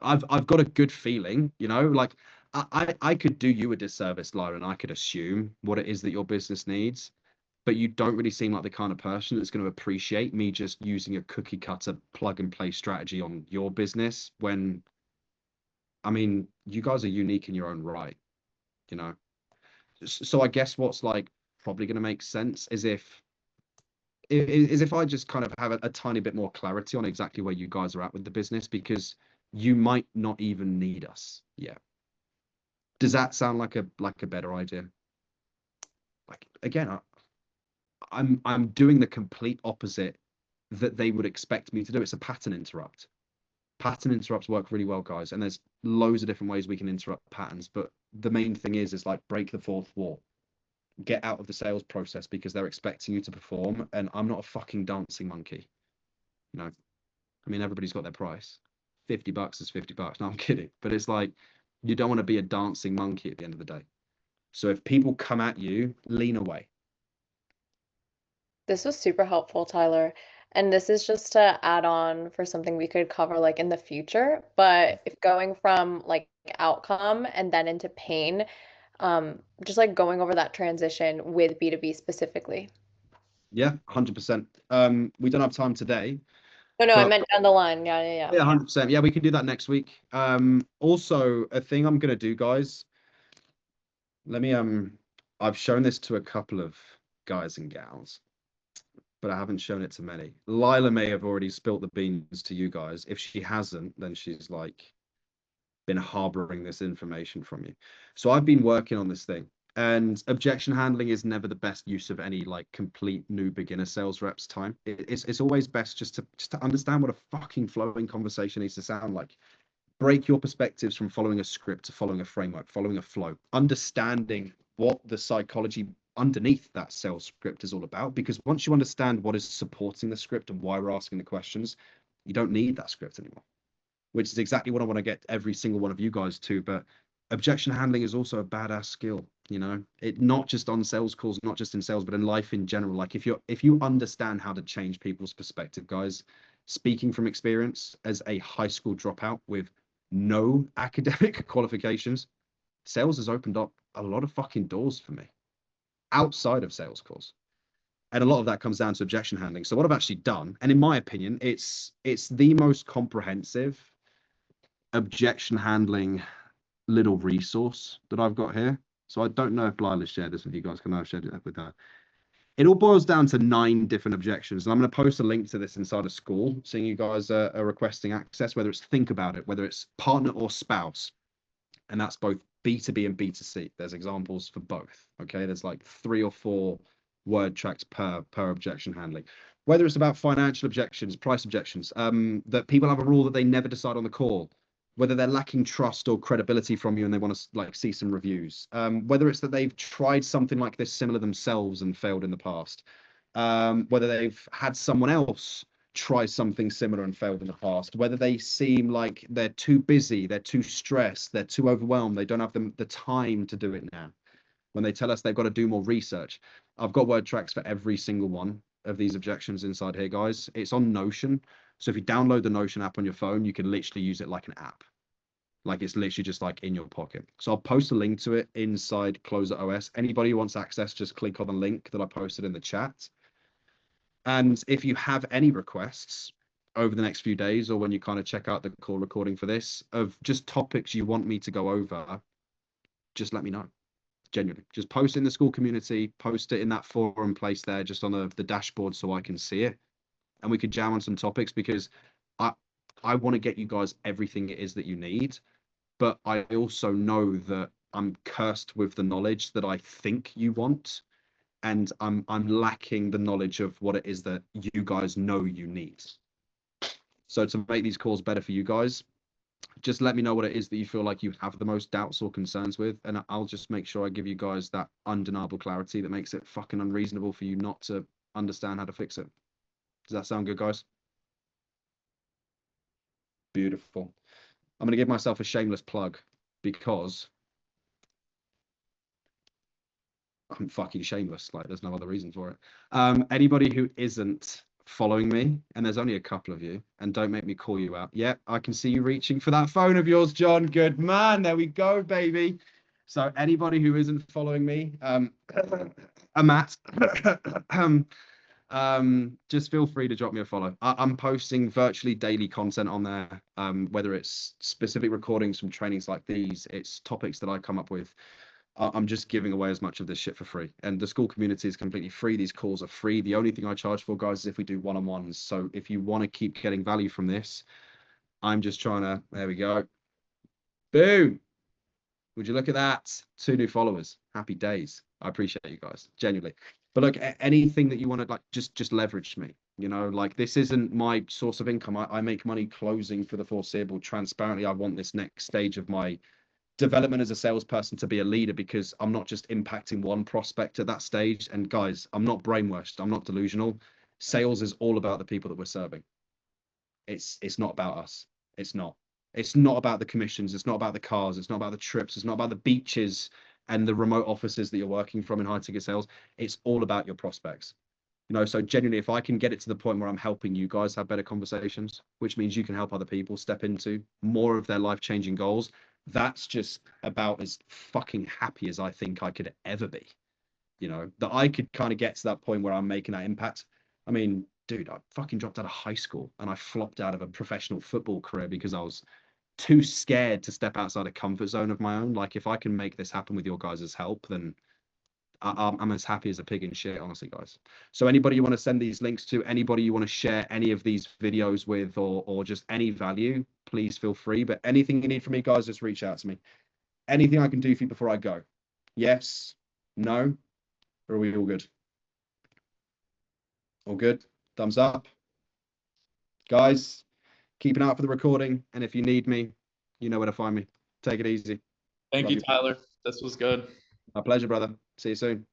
I've got a good feeling, you know, like I could do you a disservice, Lyra, and I could assume what it is that your business needs, but you don't really seem like the kind of person that's going to appreciate me just using a cookie cutter plug and play strategy on your business when, I mean, you guys are unique in your own right, you know. So I guess what's like probably going to make sense is if I just kind of have a tiny bit more clarity on exactly where you guys are at with the business, because you might not even need us yet. Does that sound like a better idea? Like again, I'm doing the complete opposite that they would expect me to do. It's a pattern interrupt. Pattern interrupts work really well, guys, and there's loads of different ways we can interrupt patterns. But the main thing is like break the fourth wall. Get out of the sales process because they're expecting you to perform, and I'm not a fucking dancing monkey. You know, I mean, everybody's got their price. $50 is $50. No, I'm kidding. But it's like, you don't want to be a dancing monkey at the end of the day. So if people come at you, lean away. This was super helpful, Tyler. And this is just to add on for something we could cover like in the future. But if going from like outcome and then into pain, just like going over that transition with B2B specifically. Yeah, 100%. We don't have time today. No, I but meant down the line. Yeah. yeah, 100%. Yeah, we can do that next week. Also, a thing I'm gonna do, guys. Let me I've shown this to a couple of guys and gals, but I haven't shown it to many. Lila may have already spilt the beans to you guys. If she hasn't, then she's like been harboring this information from you. So I've been working on this thing, and objection handling is never the best use of any like complete new beginner sales reps time. It's always best just to understand what a fucking flowing conversation needs to sound like. Break your perspectives from following a script to following a framework, following a flow, understanding what the psychology underneath that sales script is all about. Because once you understand what is supporting the script and why we're asking the questions, you don't need that script anymore, which is exactly what I want to get every single one of you guys to. But objection handling is also a badass skill, you know, it not just on sales calls, not just in sales, but in life in general. Like if you understand how to change people's perspective, guys, speaking from experience as a high school dropout with no academic qualifications, sales has opened up a lot of fucking doors for me outside of sales calls. And a lot of that comes down to objection handling. So what I've actually done, and in my opinion, it's the most comprehensive objection handling little resource that I've got here. So I don't know if Lila shared this with you guys. Can I have shared it with her? It all boils down to 9 different objections. And I'm going to post a link to this inside of school, seeing you guys are requesting access, whether it's think about it, whether it's partner or spouse. And that's both B2B and B2C. There's examples for both. Okay, there's like 3 or 4 word tracks per objection handling. Whether it's about financial objections, price objections, that people have a rule that they never decide on the call, whether they're lacking trust or credibility from you and they want to like see some reviews, whether it's that they've tried something like this similar themselves and failed in the past, whether they've had someone else try something similar and failed in the past, whether they seem like they're too busy, they're too stressed, they're too overwhelmed, they don't have the time to do it now. When they tell us they've got to do more research, I've got word tracks for every single one of these objections inside here, guys. It's on Notion. So if you download the Notion app on your phone, you can literally use it like an app. Like it's literally just like in your pocket. So I'll post a link to it inside CloserOS. Anybody who wants access, just click on the link that I posted in the chat. And if you have any requests over the next few days, or when you kind of check out the call recording for this, of just topics you want me to go over, just let me know. Genuinely, just post in the school community, post it in that forum place there, just on the dashboard so I can see it. And we could jam on some topics, because I want to get you guys everything it is that you need. But I also know that I'm cursed with the knowledge that I think you want. And I'm lacking the knowledge of what it is that you guys know you need. So to make these calls better for you guys, just let me know what it is that you feel like you have the most doubts or concerns with, and I'll just make sure I give you guys that undeniable clarity that makes it fucking unreasonable for you not to understand how to fix it. Does that sound good, guys? Beautiful. I'm going to give myself a shameless plug, because I'm fucking shameless. Like, there's no other reason for it. Anybody who isn't following me, and there's only a couple of you, and don't make me call you out. Yeah, I can see you reaching for that phone of yours, John. Good man. There we go, baby. So anybody who isn't following me, Matt, just feel free to drop me a follow. I'm posting virtually daily content on there, whether it's specific recordings from trainings like these, it's topics that I come up with. I'm just giving away as much of this shit for free, and the school community is completely free. These calls are free. The only thing I charge for, guys, is if we do one-on-ones. So if you want to keep getting value from this, I'm just trying to, there we go. Boom. Would you look at that? 2 new followers. Happy days. I appreciate you guys, genuinely. But look, anything that you want to, like, just leverage me. You know, like, this isn't my source of income. I make money closing for the foreseeable. Transparently, I want this next stage of my development as a salesperson to be a leader, because I'm not just impacting one prospect at that stage. And guys, I'm not brainwashed. I'm not delusional. Sales is all about the people that we're serving. It's not about us. It's not about the commissions. It's not about the cars. It's not about the trips. It's not about the beaches and the remote offices that you're working from in high ticket sales. It's all about your prospects. You know, so genuinely, if I can get it to the point where I'm helping you guys have better conversations, which means you can help other people step into more of their life-changing goals, that's just about as fucking happy as I think I could ever be. You know, that I could kind of get to that point where I'm making that impact. I mean, dude, I fucking dropped out of high school and I flopped out of a professional football career because I was too scared to step outside a comfort zone of my own. Like, if I can make this happen with your guys' help, then I'm as happy as a pig in shit, honestly, guys. So anybody you want to send these links to, anybody you want to share any of these videos with, or just any value, please feel free. But anything you need from me, guys, just reach out to me. Anything I can do for you before I go? Yes? No? Or are we all good? All good? Thumbs up. Guys, keep an eye out for the recording. And if you need me, you know where to find me. Take it easy. Thank Love you, Tyler. This was good. My pleasure, brother. See you soon.